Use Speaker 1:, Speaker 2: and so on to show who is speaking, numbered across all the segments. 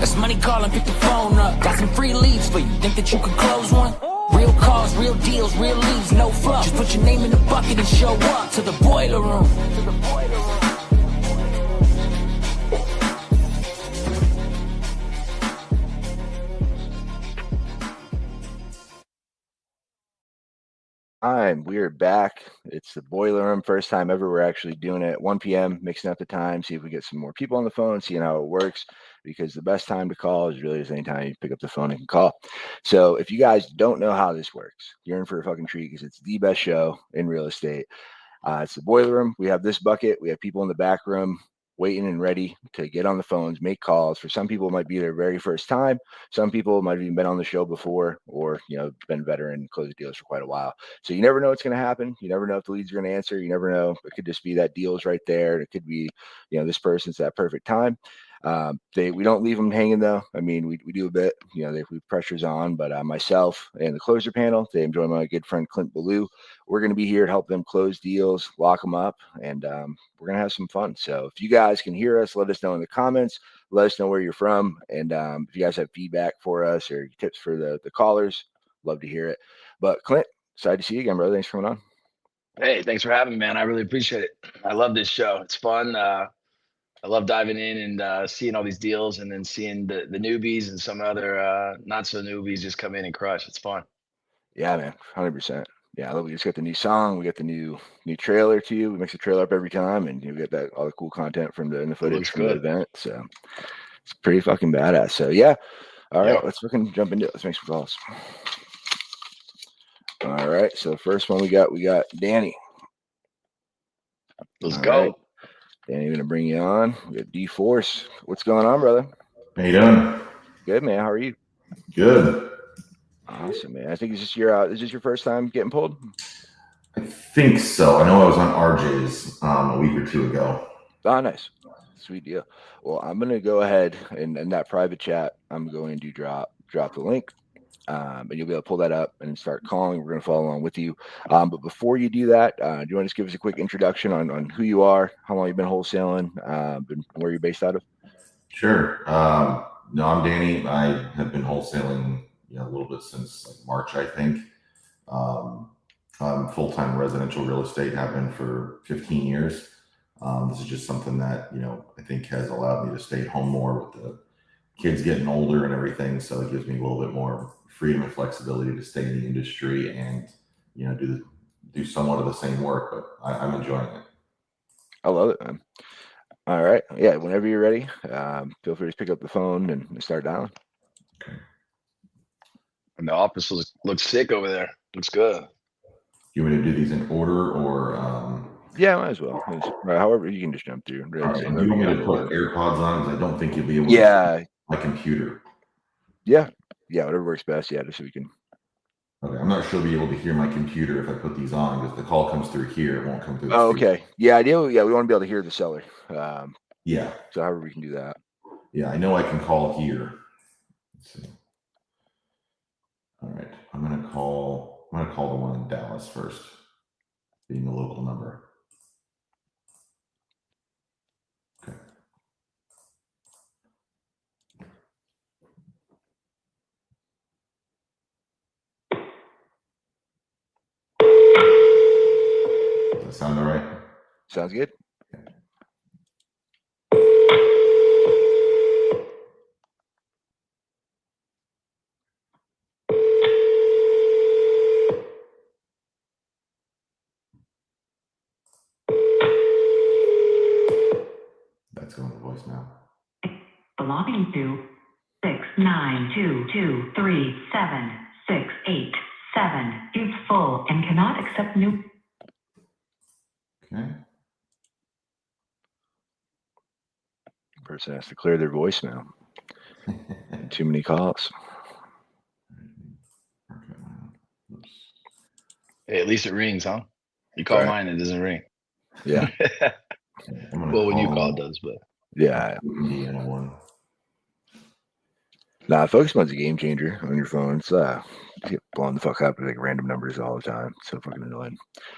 Speaker 1: That's money calling, pick the phone up. Got some free leads for you. Think that you could close one? Real calls, real deals, real leads, no fluff. Just put your name in the bucket and show up to the boiler room.
Speaker 2: We're back. It's the boiler room. First time ever we're actually doing it at 1 p.m., mixing up the time, see if we get some more people on the phone, seeing how it works, because the best time to call is really just any time you pick up the phone and can call. So if you guys don't know how this works, you're in for a fucking treat, because it's the best show in real estate. It's the boiler room. We have this bucket. We have people in the back room waiting and ready to get on the phones, make calls. For some people, it might be their very first time. Some people might have even been on the show before, or been veteran, closed deals for quite a while. So you never know what's going to happen. You never know if the leads are going to answer. You never know. It could just be that deal's right there. It could be, this person's that perfect time. We don't leave them hanging though. I mean, we do a bit, we pressure's on, but myself and the closer panel, they enjoy my good friend Clint Belew. We're going to be here to help them close deals, lock them up, and we're going to have some fun. So if you guys can hear us, let us know in the comments. Let us know where you're from. And if you guys have feedback for us or tips for the callers, love to hear it. But Clint, excited to see you again, brother. Thanks for coming on.
Speaker 3: Hey, thanks for having me, man. I really appreciate it. I love this show. It's fun. I love diving in and seeing all these deals, and then seeing the newbies and some other not so newbies just come in and crush. It's fun.
Speaker 2: Yeah, man, 100%. Yeah, we just got the new song. We got the new trailer to you. We mix the trailer up every time, and you get all the cool content from the footage from the event. So it's pretty fucking badass. So yeah, all right, let's fucking jump into it. Let's make some calls. All right, so the first one we got Danny.
Speaker 3: Let's go.
Speaker 2: Right. Danny, gonna bring you on. We got D-Force. What's going on, brother?
Speaker 4: How you doing?
Speaker 2: Good, man. How are you?
Speaker 4: Good.
Speaker 2: Awesome, man. I think is this your first time getting pulled?
Speaker 4: I think so. I know I was on RJ's a week or two ago.
Speaker 2: Oh, nice. Sweet deal. Well, I'm going to go ahead and in that private chat, I'm going to drop the link, and you'll be able to pull that up and start calling. We're going to follow along with you. But before you do that, do you want to just give us a quick introduction on who you are, how long you've been wholesaling, and where you're based out of?
Speaker 4: Sure. No, I'm Danny. I have been wholesaling a little bit since March, I think. I'm full-time residential real estate, have been for 15 years. This is just something that, I think has allowed me to stay home more with the kids getting older and everything. So it gives me a little bit more freedom and flexibility to stay in the industry and, do somewhat of the same work, but I'm enjoying it.
Speaker 2: I love it, man. All right. Yeah. Whenever you're ready, feel free to pick up the phone and start dialing.
Speaker 4: Okay.
Speaker 3: And the office looks sick over there. Looks good.
Speaker 4: You want me to do these in order or?
Speaker 2: Yeah, might as well. However, you can just jump through.
Speaker 4: All right. Do you want me to put AirPods on? Because I don't think you'll be able to see my computer.
Speaker 2: Yeah, whatever works best. Yeah, just so we can.
Speaker 4: Okay, I'm not sure I'll be able to hear my computer if I put these on, because the call comes through here. It won't come through.
Speaker 2: Oh, okay. Yeah, ideally, we want to be able to hear the seller.
Speaker 4: Yeah.
Speaker 2: So however we can do that.
Speaker 4: Yeah, I know I can call here. Let's see. All right, I'm gonna call the one in Dallas first, being the local number. Okay. Does that sound all right?
Speaker 2: Sounds good.
Speaker 4: Okay. That's going to voicemail.
Speaker 5: Belonging to 692237687 is full and cannot accept new.
Speaker 4: Okay.
Speaker 2: Person has to clear their voicemail. Too many calls.
Speaker 3: Hey, at least it rings, huh? You call mine, it doesn't ring.
Speaker 2: Yeah.
Speaker 3: Well, when you call, it does, but
Speaker 2: yeah. Nah, focus mode's a game changer on your phone. It's you get blown the fuck up with like random numbers all the time. It's so fucking annoying.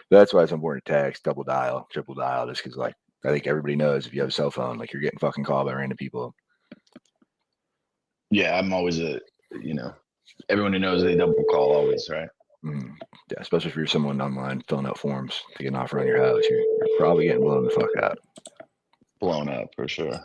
Speaker 2: But that's why it's important to text, double dial, triple dial, just because I think everybody knows if you have a cell phone, you're getting fucking called by random people.
Speaker 3: Yeah, I'm always everyone who knows they double call always, right?
Speaker 2: Yeah, especially if you're someone online filling out forms to get an offer on your house, you're probably getting blown the fuck out.
Speaker 3: Blown up for sure.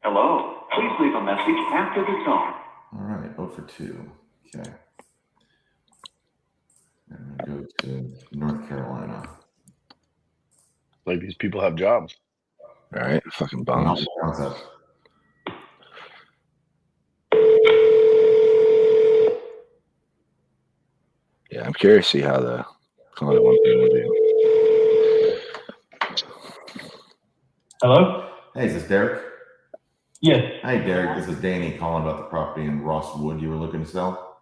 Speaker 6: Hello. Please leave a message after the tone.
Speaker 4: All right, 0 for 2. Okay. I'm gonna go to North Carolina.
Speaker 3: Like these people have jobs.
Speaker 2: All right, fucking bums.
Speaker 4: Concept.
Speaker 2: Yeah, I'm curious to see how the calling at 1 p.m. will do.
Speaker 7: Hello?
Speaker 4: Hey, is this Derek?
Speaker 7: Yes.
Speaker 4: Hi, Derek. This is Danny calling about the property in Rosswood you were looking to sell.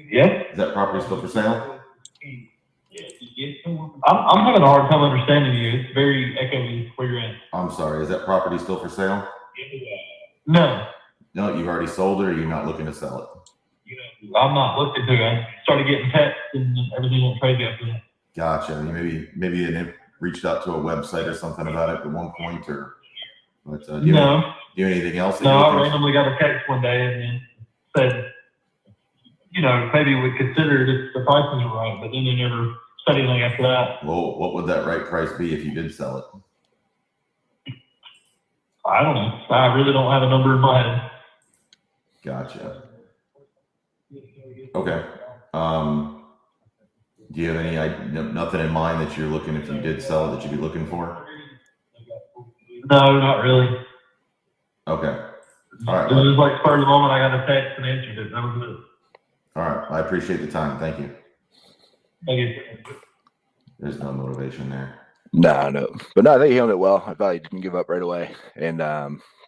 Speaker 7: Yes?
Speaker 4: Is that property still for sale?
Speaker 7: I'm having a hard time understanding you. It's very echoey where you're at.
Speaker 4: I'm sorry. Is that property still for sale?
Speaker 7: No,
Speaker 4: No, you've already sold it, or you're not looking to sell it?
Speaker 7: I'm not looking to. I started getting texts and everything went crazy after that.
Speaker 4: Gotcha. I mean, maybe you reached out to a website or something about it at one point, or but do you
Speaker 7: No,
Speaker 4: do anything else? That
Speaker 7: no,
Speaker 4: you're
Speaker 7: I
Speaker 4: looking
Speaker 7: randomly got a text one day and then said, maybe we'd consider it if the prices are right, but then they never said anything after that.
Speaker 4: Well, what would that right price be if you did sell it?
Speaker 7: I don't know. I really don't have a number in my head.
Speaker 4: Gotcha. Okay. Do you have any nothing in mind that you're looking, if you did sell it, that you'd be looking for?
Speaker 7: No, not really.
Speaker 4: Okay. All right.
Speaker 7: It was just like spur of the moment. I got a text and answered it. That was it.
Speaker 4: All right. I appreciate the time. Thank you.
Speaker 7: Thank you.
Speaker 4: There's no motivation there.
Speaker 2: No. But no, I think he handled it well. I thought he didn't give up right away. And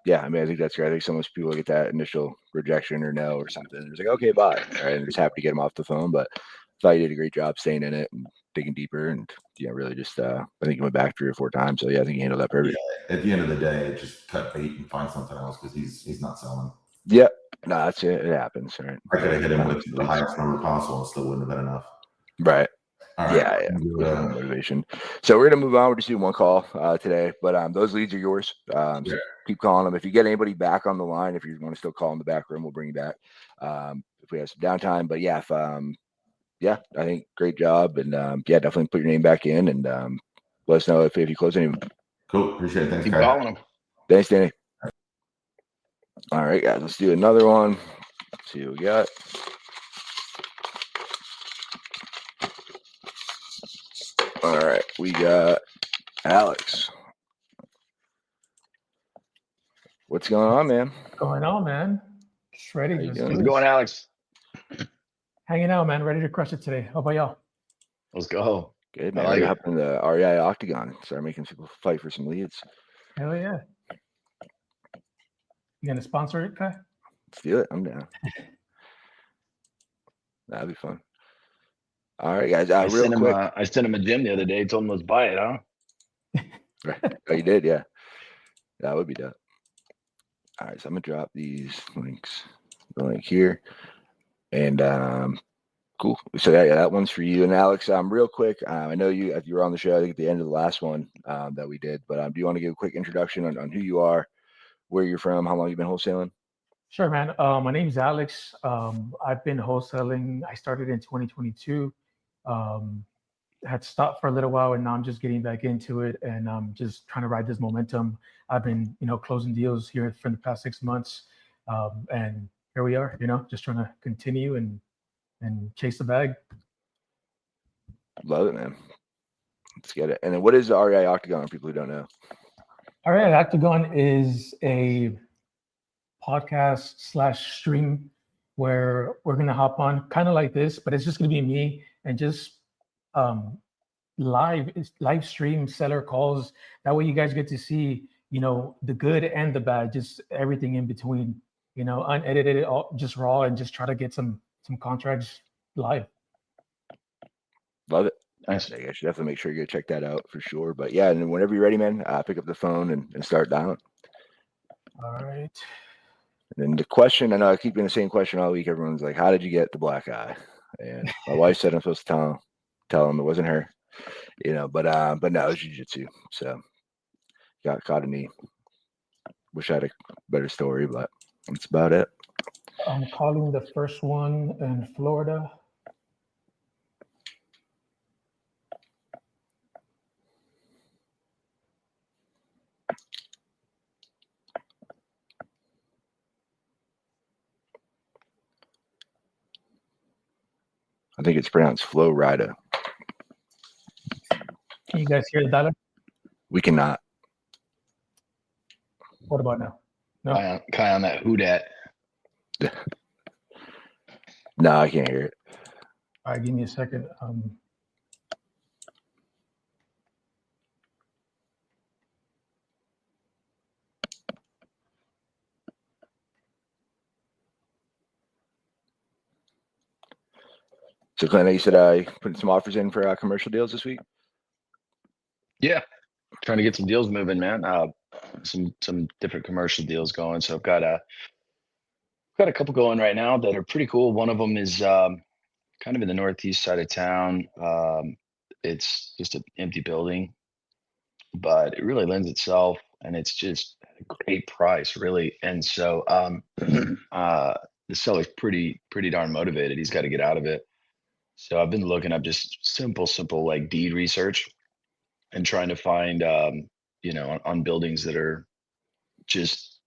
Speaker 2: yeah, I mean, I think that's great. I think some of those people get that initial rejection or no or something. It's like, okay, bye. All right. And just happy to get him off the phone. But I thought he did a great job staying in it and digging deeper. And really just, I think he went back 3 or 4 times. So yeah, I think he handled that perfect.
Speaker 4: Yeah, at the end of the day, just cut bait and find something else because he's not selling.
Speaker 2: Yep. No, that's it. It happens. Right.
Speaker 4: I could have hit him with the highest number possible and still wouldn't have been enough.
Speaker 2: Right.
Speaker 4: All right.
Speaker 2: Yeah. Motivation. So we're gonna move on. We're just doing one call today, but those leads are yours. So keep calling them. If you get anybody back on the line, if you want to still call in the back room, we'll bring you back. If we have some downtime, but yeah, I think great job, and definitely put your name back in, and let us know if you close any.
Speaker 4: Cool. Appreciate it. Thanks,
Speaker 3: Keep
Speaker 4: guys.
Speaker 3: calling them.
Speaker 2: Thanks, Danny. All right, guys, let's do another one. Let's see what we got. All right, we got Alex. What's going on, man?
Speaker 8: What's going on, man? Just ready.
Speaker 2: How you
Speaker 8: Just
Speaker 2: doing?
Speaker 3: How's it going, Alex?
Speaker 8: hanging out, man. Ready to crush it today. How about y'all?
Speaker 3: Let's go.
Speaker 2: Good,
Speaker 3: I
Speaker 2: man.
Speaker 3: like
Speaker 2: We're
Speaker 3: it.
Speaker 2: up in the REI Octagon. Start making people fight for some leads.
Speaker 8: Hell yeah. You gonna sponsor it, Ky?
Speaker 2: Let's do it. I'm down. That'd be fun. All right, guys.
Speaker 3: I
Speaker 2: Real quick.
Speaker 3: I sent him a gym the other day. Told him let's buy it, huh?
Speaker 2: Right. Oh, you did? Yeah. That would be dope. All right, so I'm gonna drop these links. The link here, and cool. So that one's for you. And Alex, real quick, I know you were on the show, I think at the end of the last one that we did, but do you want to give a quick introduction on who you are, where you're from, how long you've been wholesaling?
Speaker 8: Sure, man. My name's Alex. I've been wholesaling. I started in 2022. Had stopped for a little while, and now I'm just getting back into it, and I'm just trying to ride this momentum. I've been, closing deals here for the past 6 months, and here we are. Just trying to continue and chase the bag.
Speaker 2: Love it, man. Let's get it. And then what is the REI Octagon for people who don't know?
Speaker 8: All right, Octagon is a podcast / stream where we're gonna hop on, kind of like this, but it's just gonna be me and just live stream seller calls. That way, you guys get to see, the good and the bad, just everything in between. Unedited, just raw, and just try to get some contracts live.
Speaker 2: Love it.
Speaker 3: Nice.
Speaker 2: I should definitely make sure you go check that out for sure. But yeah, and then whenever you're ready, man, pick up the phone and start dialing.
Speaker 8: All right.
Speaker 2: And then the question, I know I keep getting the same question all week. Everyone's like, how did you get the black eye? And my wife said I'm supposed to tell him it wasn't her, but no, it was jiu-jitsu. So got caught a knee. Wish I had a better story, but that's about it.
Speaker 8: I'm calling the first one in Florida.
Speaker 2: I think it's pronounced Florida.
Speaker 8: Can you guys hear the dialect?
Speaker 2: We cannot.
Speaker 8: What about now? No.
Speaker 3: Ky on that who dat.
Speaker 2: No, I can't hear it.
Speaker 8: All right, give me a second.
Speaker 2: So, Clint, you said you putting some offers in for commercial deals this week?
Speaker 3: Yeah, trying to get some deals moving, man. Some different commercial deals going. So I've got a couple going right now that are pretty cool. One of them is kind of in the northeast side of town. It's just an empty building, but it really lends itself, and it's just a great price, really. And so the seller's pretty darn motivated. He's got to get out of it. So I've been looking up just simple like deed research and trying to find on buildings that are just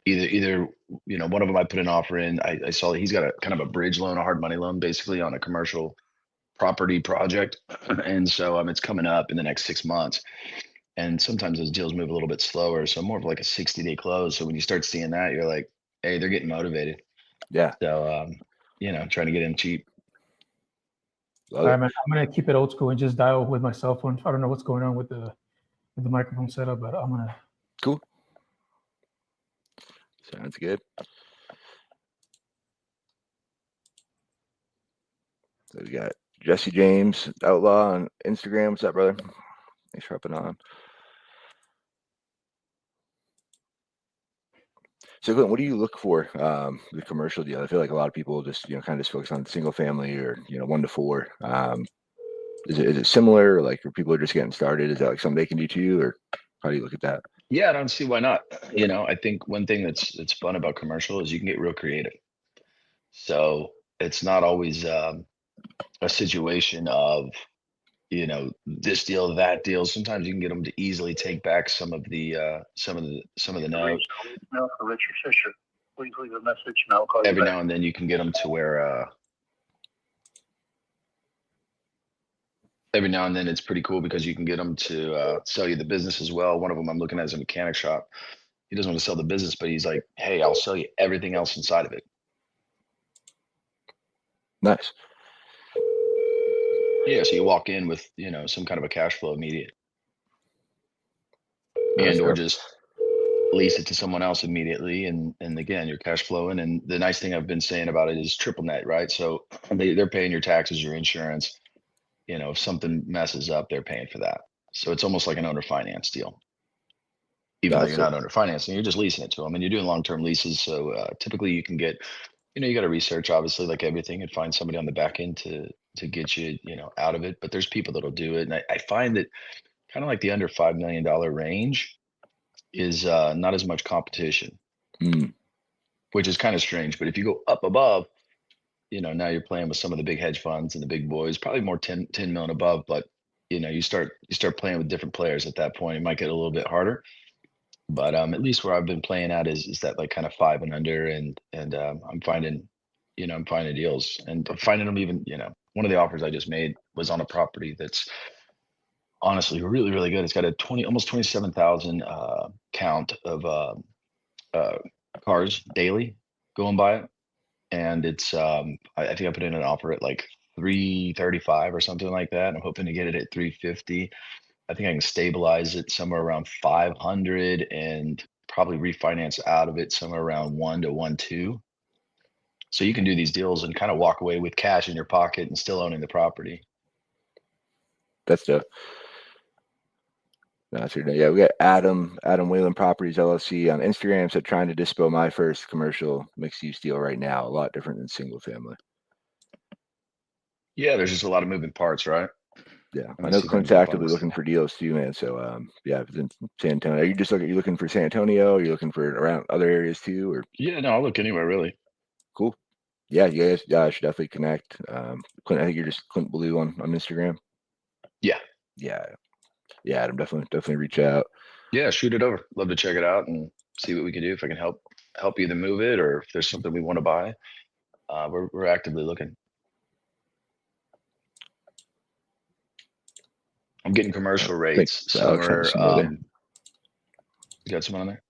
Speaker 3: either one of them I put an offer in. I saw that he's got a kind of a bridge loan, a hard money loan, basically on a commercial property project, and so it's coming up in the next 6 months. And sometimes those deals move a little bit slower, so more of like a 60-day close. So when you start seeing that, you're like, hey, they're getting motivated.
Speaker 2: Yeah.
Speaker 3: So trying to get in cheap.
Speaker 8: All right, man, I'm gonna keep it old school and just dial with my cell phone. I don't know what's going on with the microphone setup, but I'm gonna.
Speaker 2: Cool. Sounds good. So we got Jesse James Outlaw on Instagram. What's up, brother? Thanks for hopping on. So, Clint, what do you look for the commercial deal? I feel like a lot of people just kind of just focus on single family or 1 to 4. Is it similar? Or like, or people are just getting started? Is that like something they can do too, or how do you look at that?
Speaker 3: Yeah, I don't see why not. I think one thing that's fun about commercial is you can get real creative. So it's not always a situation of this deal, that deal. Sometimes you can get them to easily take back some of the notes.
Speaker 6: Richard Fisher. Please leave a message and I'll call you
Speaker 3: Every
Speaker 6: back.
Speaker 3: now and then you can get them to where every now and then it's pretty cool because you can get them to sell you the business as well. One of them I'm looking at is a mechanic shop. He doesn't want to sell the business, but he's like, hey, I'll sell you everything else inside of it.
Speaker 2: Nice.
Speaker 3: Yeah, so you walk in with some kind of a cash flow immediate,
Speaker 2: Nice
Speaker 3: or
Speaker 2: stuff.
Speaker 3: just lease it to someone else immediately, and again you're cash flowing. And the nice thing I've been saying about it is triple net, right? So they're paying your taxes, your insurance. If something messes up, they're paying for that. So it's almost like an owner finance deal, even though you're not owner financing, you're just leasing it to them, and you're doing long-term leases. So typically you can get, you got to research, obviously, like everything, and find somebody on the back end to get you, out of it. But there's people that'll do it. And I find that kind of like the under $5 million range is not as much competition, which is kind of strange. But if you go up above, now you're playing with some of the big hedge funds and the big boys, probably more 10 million above. But, you start playing with different players at that point. It might get a little bit harder. But at least where I've been playing at is that like kind of 5 and under, and I'm finding deals, and I'm finding them even, one of the offers I just made was on a property that's honestly really, really good. It's got a almost 27,000 count of cars daily going by it, and it's I think I put in an offer at like 335 or something like that. I'm hoping to get it at 350. I think I can stabilize it somewhere around 500 and probably refinance out of it somewhere around 1 to 1.2. So you can do these deals and kind of walk away with cash in your pocket and still owning the property.
Speaker 2: That's dope. That's your day. Yeah, we got Adam Whalen Properties LLC on Instagram. Said trying to dispo my first commercial mixed use deal right now. A lot different than single family.
Speaker 3: Yeah, there's just a lot of moving parts, right?
Speaker 2: Yeah,
Speaker 3: Let
Speaker 2: I
Speaker 3: me
Speaker 2: know
Speaker 3: see if I can
Speaker 2: Clint's
Speaker 3: jump on
Speaker 2: actively
Speaker 3: this
Speaker 2: looking
Speaker 3: thing.
Speaker 2: for deals too, man. So yeah, if it's in San Antonio. Are you just looking? You looking for San Antonio? Are you looking for around other areas too? Or
Speaker 3: Yeah, no, I'll look anywhere really.
Speaker 2: cool. Yeah, you guys, yeah, I should definitely connect. Clint, I think you're just Clint Belew on Instagram.
Speaker 3: Yeah.
Speaker 2: Yeah, yeah, Adam, definitely reach out.
Speaker 3: Yeah, shoot it over. Love to check it out and see what we can do. If I can help either move it or if there's something we want to buy. We're actively looking. I'm getting commercial
Speaker 2: I think
Speaker 3: rates. Some
Speaker 2: Alex has
Speaker 3: are
Speaker 2: somebody there.
Speaker 3: you got someone on there?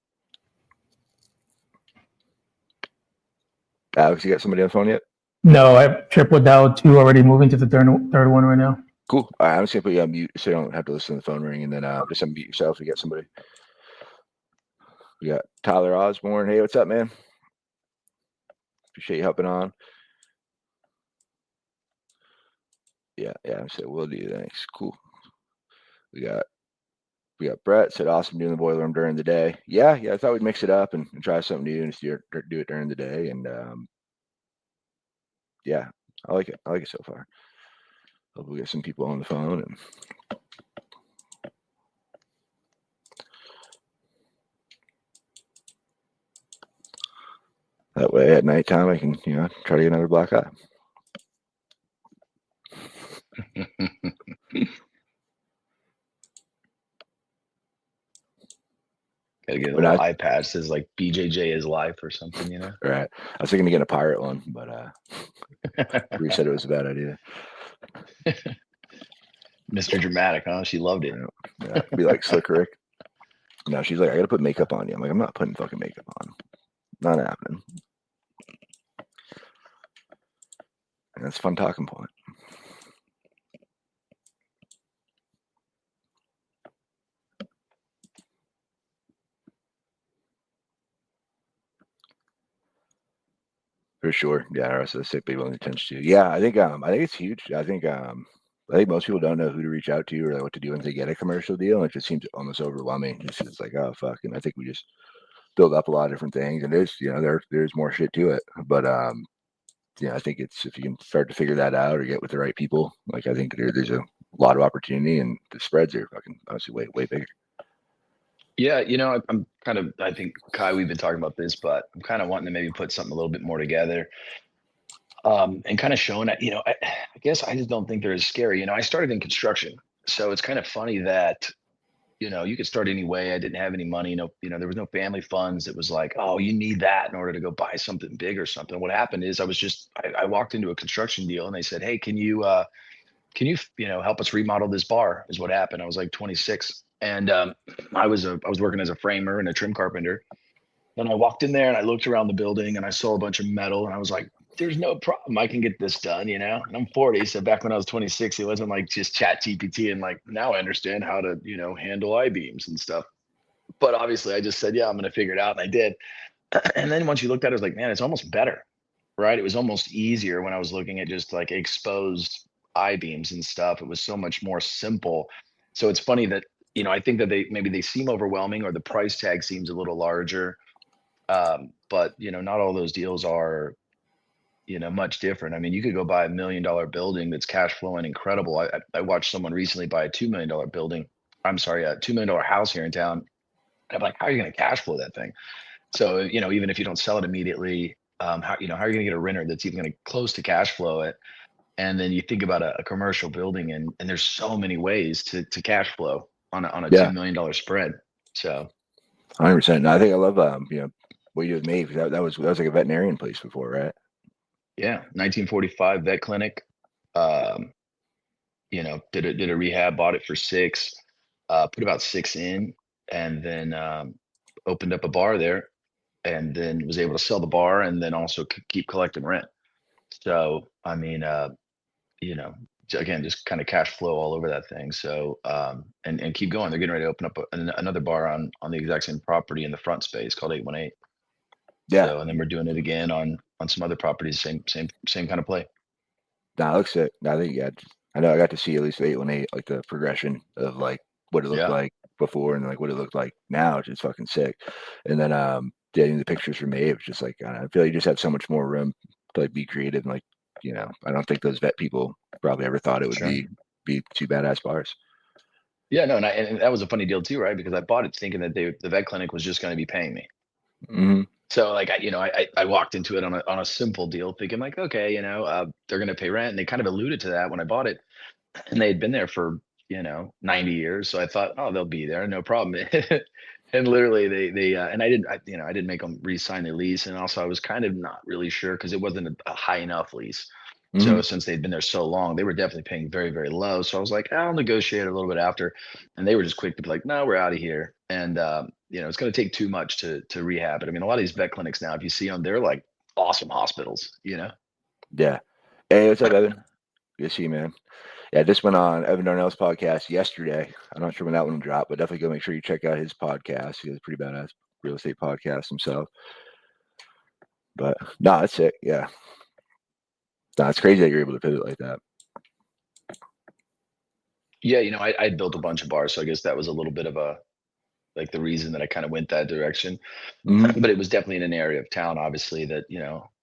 Speaker 2: Alex, you got somebody on the phone yet?
Speaker 8: No, I've tripled out 2 already, moving to the third one right now.
Speaker 2: Cool. All right, I'm just gonna put you on mute so you don't have to listen to the phone ring, and then just unmute yourself. We got somebody. We got Tyler Osborne. Hey, what's up, man? Appreciate you helping on. Yeah, so we'll do. Thanks. Cool. We got Brett said awesome doing the boiler room during the day. Yeah, I thought we'd mix it up and try something new and just do it during the day. And yeah, I like it. I like it so far. Hope we get some people on the phone and that way at nighttime I can, try to get another black eye.
Speaker 3: Gotta get a
Speaker 2: But
Speaker 3: little iPad that says like BJJ is life or something,
Speaker 2: Right. I was thinking of getting a pirate one, but Bree said it was a bad idea.
Speaker 3: Mr. Dramatic, huh? She loved it.
Speaker 2: Yeah, be like Slick Rick. No, she's like, I gotta put makeup on you. I'm like, I'm not putting fucking makeup on. Not happening. And that's a fun talking point. For sure. Yeah, the rest of the sick people in attention to. Yeah, I think it's huge. I think most people don't know who to reach out to or like what to do when they get a commercial deal. And it just seems almost overwhelming. It's like, oh fuck. And I think we just build up a lot of different things. And there's more shit to it. But I think it's if you can start to figure that out or get with the right people, like I think there's a lot of opportunity and the spreads are fucking honestly way bigger.
Speaker 3: Yeah, I'm kind of, I think, Ky, we've been talking about this, but I'm kind of wanting to maybe put something a little bit more together. And kind of showing that, I guess I just don't think they're as scary. I started in construction. So it's kind of funny that, you could start any way. I didn't have any money. There was no family funds. It was like, oh, you need that in order to go buy something big or something. What happened is I walked into a construction deal and they said, hey, can you help us remodel this bar is what happened. I was like 26 and I was working as a framer and a trim carpenter. And I walked in there and I looked around the building and I saw a bunch of metal and I was like, there's no problem. I can get this done, And I'm 40. So back when I was 26, it wasn't like just chat GPT and like, now I understand how to, handle I-beams and stuff. But obviously I just said, yeah, I'm going to figure it out. And I did. And then once you looked at it, I was like, man, it's almost better, right? It was almost easier when I was looking at just like exposed I-beams and stuff. It was so much more simple. So it's funny that, I think that they seem overwhelming or the price tag seems a little larger. But not all those deals are, much different. I mean, you could go buy $1 million building that's cash flowing incredible. I watched someone recently buy a $2 million building. I'm sorry, a $2 million house here in town. And I'm like, how are you going to cash flow that thing? So, even if you don't sell it immediately, how are you going to get a renter that's even going to close to cash flow it? And then you think about a commercial building and there's so many ways to cash flow on a $2 million spread. So
Speaker 2: 100%. No, I think I love what you do with Maeve. That was like a veterinarian place before, right?
Speaker 3: Yeah, 1945 vet clinic. Did a rehab, bought it for 6, put about 6 in, and then opened up a bar there, and then was able to sell the bar and then also keep collecting rent. So I mean, again, just kind of cash flow all over that thing. So and keep going. They're getting ready to open up another bar on the exact same property in the front space called 818.
Speaker 2: Yeah.
Speaker 3: So, and then we're doing it again on some other properties, same kind of play.
Speaker 2: Nah, it looks sick. I think I know I got to see at least 818, like the progression of like what it looked like before and like what it looked like now, which is fucking sick. And then getting the pictures from Maeve, just like I feel like you just have so much more room to like be creative and like I don't think those vet people probably ever thought it would
Speaker 3: Sure.
Speaker 2: be two badass bars.
Speaker 3: Yeah, no, and that was a funny deal too, right? Because I bought it thinking that the vet clinic was just going to be paying me.
Speaker 2: Mm-hmm.
Speaker 3: So like I walked into it on a simple deal, thinking like, okay, they're going to pay rent, and they kind of alluded to that when I bought it, and they had been there for 90 years. So I thought, oh, they'll be there, no problem. And literally they and I didn't make them re-sign the lease, and also I was kind of not really sure because it wasn't a high enough lease. So since they'd been there so long, they were definitely paying very, very low. So I was like, I'll negotiate a little bit after, and they were just quick to be like, no, we're out of here. And it's going to take too much to rehab it. I mean, a lot of these vet clinics now, if you see them, they're like awesome hospitals.
Speaker 2: Yeah. Hey, what's up, Evan? Good to see you, man. Yeah, this went on Evan Darnell's podcast yesterday. I'm not sure when that one dropped, but definitely go make sure you check out his podcast. He has a pretty badass real estate podcast himself. But no, that's it. Yeah. No, it's crazy that you're able to pivot like that.
Speaker 3: Yeah, I built a bunch of bars, so I guess that was a little bit of like the reason that I kind of went that direction. But it was definitely in an area of town, obviously, that,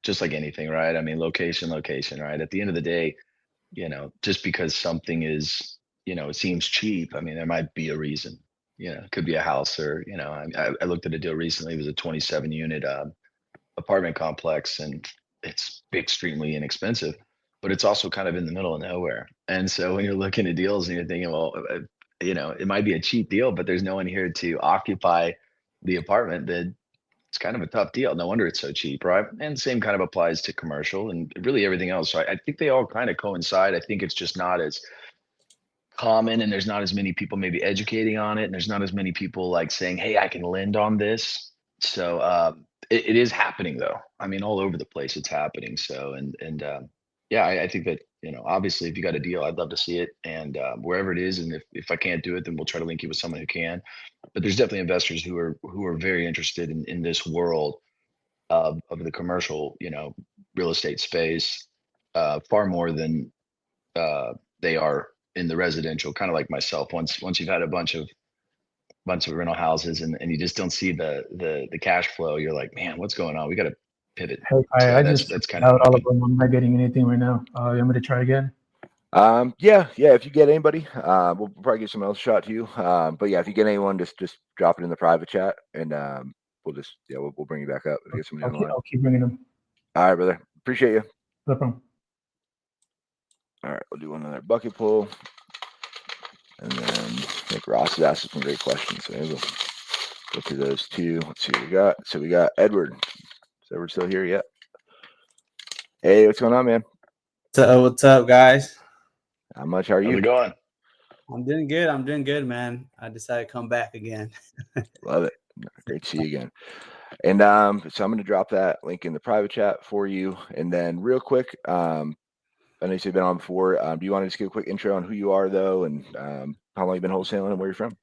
Speaker 3: just like anything, right? I mean, location, right? At the end of the day, just because something is, it seems cheap, I mean, there might be a reason. It could be a house, or, I looked at a deal recently. It was a 27 unit apartment complex, and it's extremely inexpensive, but it's also kind of in the middle of nowhere. And so when you're looking at deals and you're thinking, well, it might be a cheap deal, but there's no one here to occupy the apartment, then it's kind of a tough deal. No wonder it's so cheap, right? And same kind of applies to commercial and really everything else. So I think they all kind of coincide. I think it's just not as common, and there's not as many people maybe educating on it, and there's not as many people like saying, hey, I can lend on this. So it is happening, though. I mean, all over the place it's happening. So yeah, I think that obviously if you got a deal, I'd love to see it, and wherever it is, and if I can't do it, then we'll try to link you with someone who can. But there's definitely investors who are very interested in this world of the commercial real estate space, far more than they are in the residential. Kind of like myself. Once you've had a bunch of rental houses, and you just don't see the cash flow, you're like, man, what's going on? We got to pivot.
Speaker 8: Hey,
Speaker 3: So
Speaker 8: I
Speaker 3: that's
Speaker 8: just
Speaker 3: kind
Speaker 8: out
Speaker 3: of
Speaker 8: all of them. I'm not getting anything right now. You want me to try again?
Speaker 2: Yeah. If you get anybody, we'll probably give someone else a shot to you. But yeah, if you get anyone, just drop it in the private chat, and we'll bring you back up if you get somebody on the line.
Speaker 8: I'll keep bringing them.
Speaker 2: All right, brother. Appreciate you.
Speaker 8: No problem.
Speaker 2: All right, we'll do another bucket pull, and then I think Ross has asked us some great questions. So maybe we'll go through those two. Let's see what we got. So we got Edward. Is Edward still here yet? Hey, what's going on, man?
Speaker 9: What's up, guys?
Speaker 2: How much are
Speaker 3: how's
Speaker 2: you?
Speaker 3: it going?
Speaker 9: I'm doing good, man. I decided to come back again.
Speaker 2: Love it. Great to see you again. And so I'm going to drop that link in the private chat for you. And then real quick, I know you've been on before. Do you want to just give a quick intro on who you are, though, and how long you've been wholesaling and where you're from?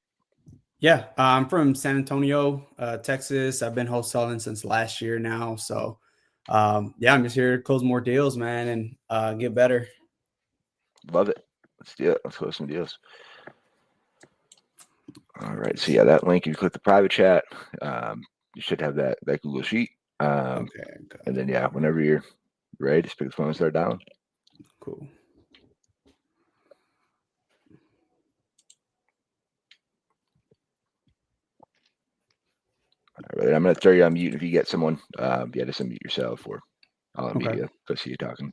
Speaker 9: Yeah, I'm from San Antonio, Texas. I've been wholesaling since last year now. So, yeah, I'm just here to close more deals, man, and get better.
Speaker 2: Love it. Let's do it. Let's close some deals. All right. So yeah, that link, you click the private chat. You should have that Google sheet.
Speaker 9: Okay.
Speaker 2: And then yeah, whenever you're ready, just pick the phone and start dialing.
Speaker 9: Cool.
Speaker 2: All right. I'm going to throw you on mute if you get someone. Just unmute yourself, or I'll unmute you. Go see you talking.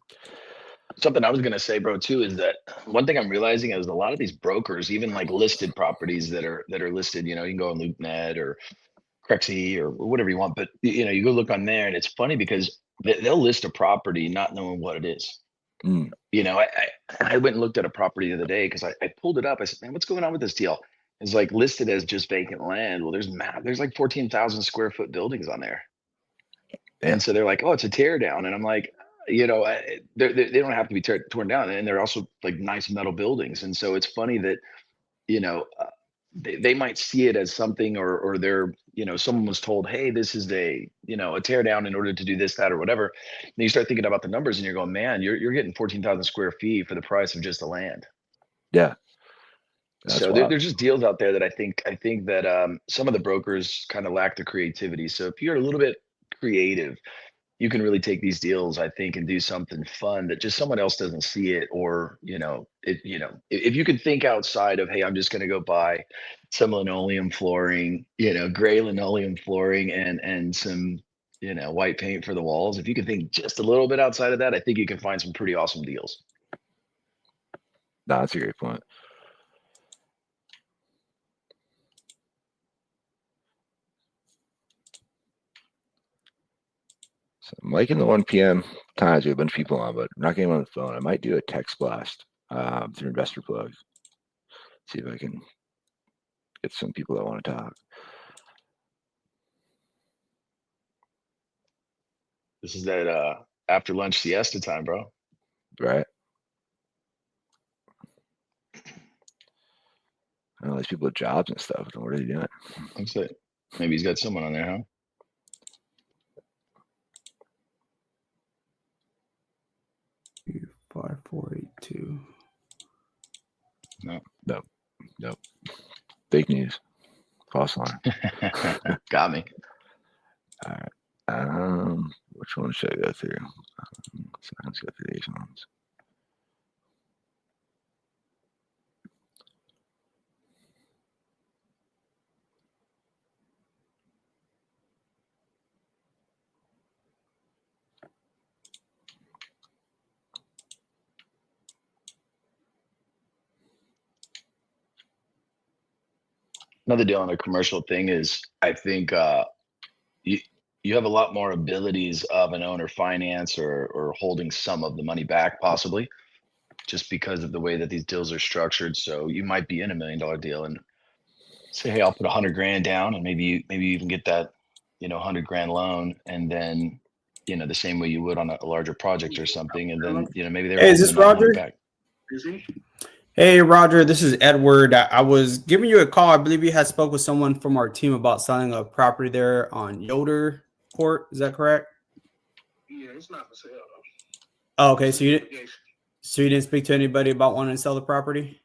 Speaker 3: Something I was going to say, bro, too, is that one thing I'm realizing is a lot of these brokers, even like listed properties that are listed, you can go on LoopNet or Crexy or whatever you want, but you go look on there, and it's funny because they'll list a property not knowing what it is. I went and looked at a property the other day because I pulled it up. I said, man, what's going on with this deal? It's like listed as just vacant land. Well, there's like 14,000 square foot buildings on there. Yeah. And so they're like, oh, it's a tear down. And I'm like, they don't have to be torn down. And they're also like nice metal buildings. And so it's funny that, they might see it as something, or they're, someone was told, hey, this is a tear down in order to do this, that, or whatever. And you start thinking about the numbers, and you're going, man, you're getting 14,000 square feet for the price of just the land.
Speaker 2: Yeah.
Speaker 3: So there's just deals out there that I think that some of the brokers kind of lack the creativity. So if you're a little bit creative, you can really take these deals, I think, and do something fun that just someone else doesn't see it, or if you could think outside of, hey, I'm just going to go buy some linoleum flooring, gray linoleum flooring, and some white paint for the walls. If you could think just a little bit outside of that, I think you can find some pretty awesome deals.
Speaker 2: No, that's a great point. So I'm liking the 1 p.m. times with a bunch of people on, but I'm not getting on the phone. I might do a text blast through Investor Plug. See if I can get some people that want to talk.
Speaker 3: This is that after lunch siesta time, bro.
Speaker 2: Right? I know these people with jobs and stuff. What are they doing?
Speaker 3: Looks like maybe he's got someone on there, huh?
Speaker 9: Five, 4, 8, 2.
Speaker 2: Nope. Fake news. False alarm.
Speaker 3: Got me.
Speaker 2: All right. Which one should I go through? Let's go through these ones.
Speaker 3: Another deal on the commercial thing is, I think you have a lot more abilities of an owner finance or holding some of the money back, possibly, just because of the way that these deals are structured. So you might be in $1 million deal and say, hey, I'll put 100 grand down, and maybe you even get that 100 grand loan, and then the same way you would on a larger project or something, and then maybe they're
Speaker 9: Hey, is this Roger?
Speaker 3: back.
Speaker 6: Is he?
Speaker 9: Hey, Roger, this is Edward. I was giving you a call. I believe you had spoke with someone from our team about selling a property there on Yoder Court. Is that correct?
Speaker 6: Yeah, it's not for sale.
Speaker 9: Oh, okay. So you didn't speak to anybody about wanting to sell the property?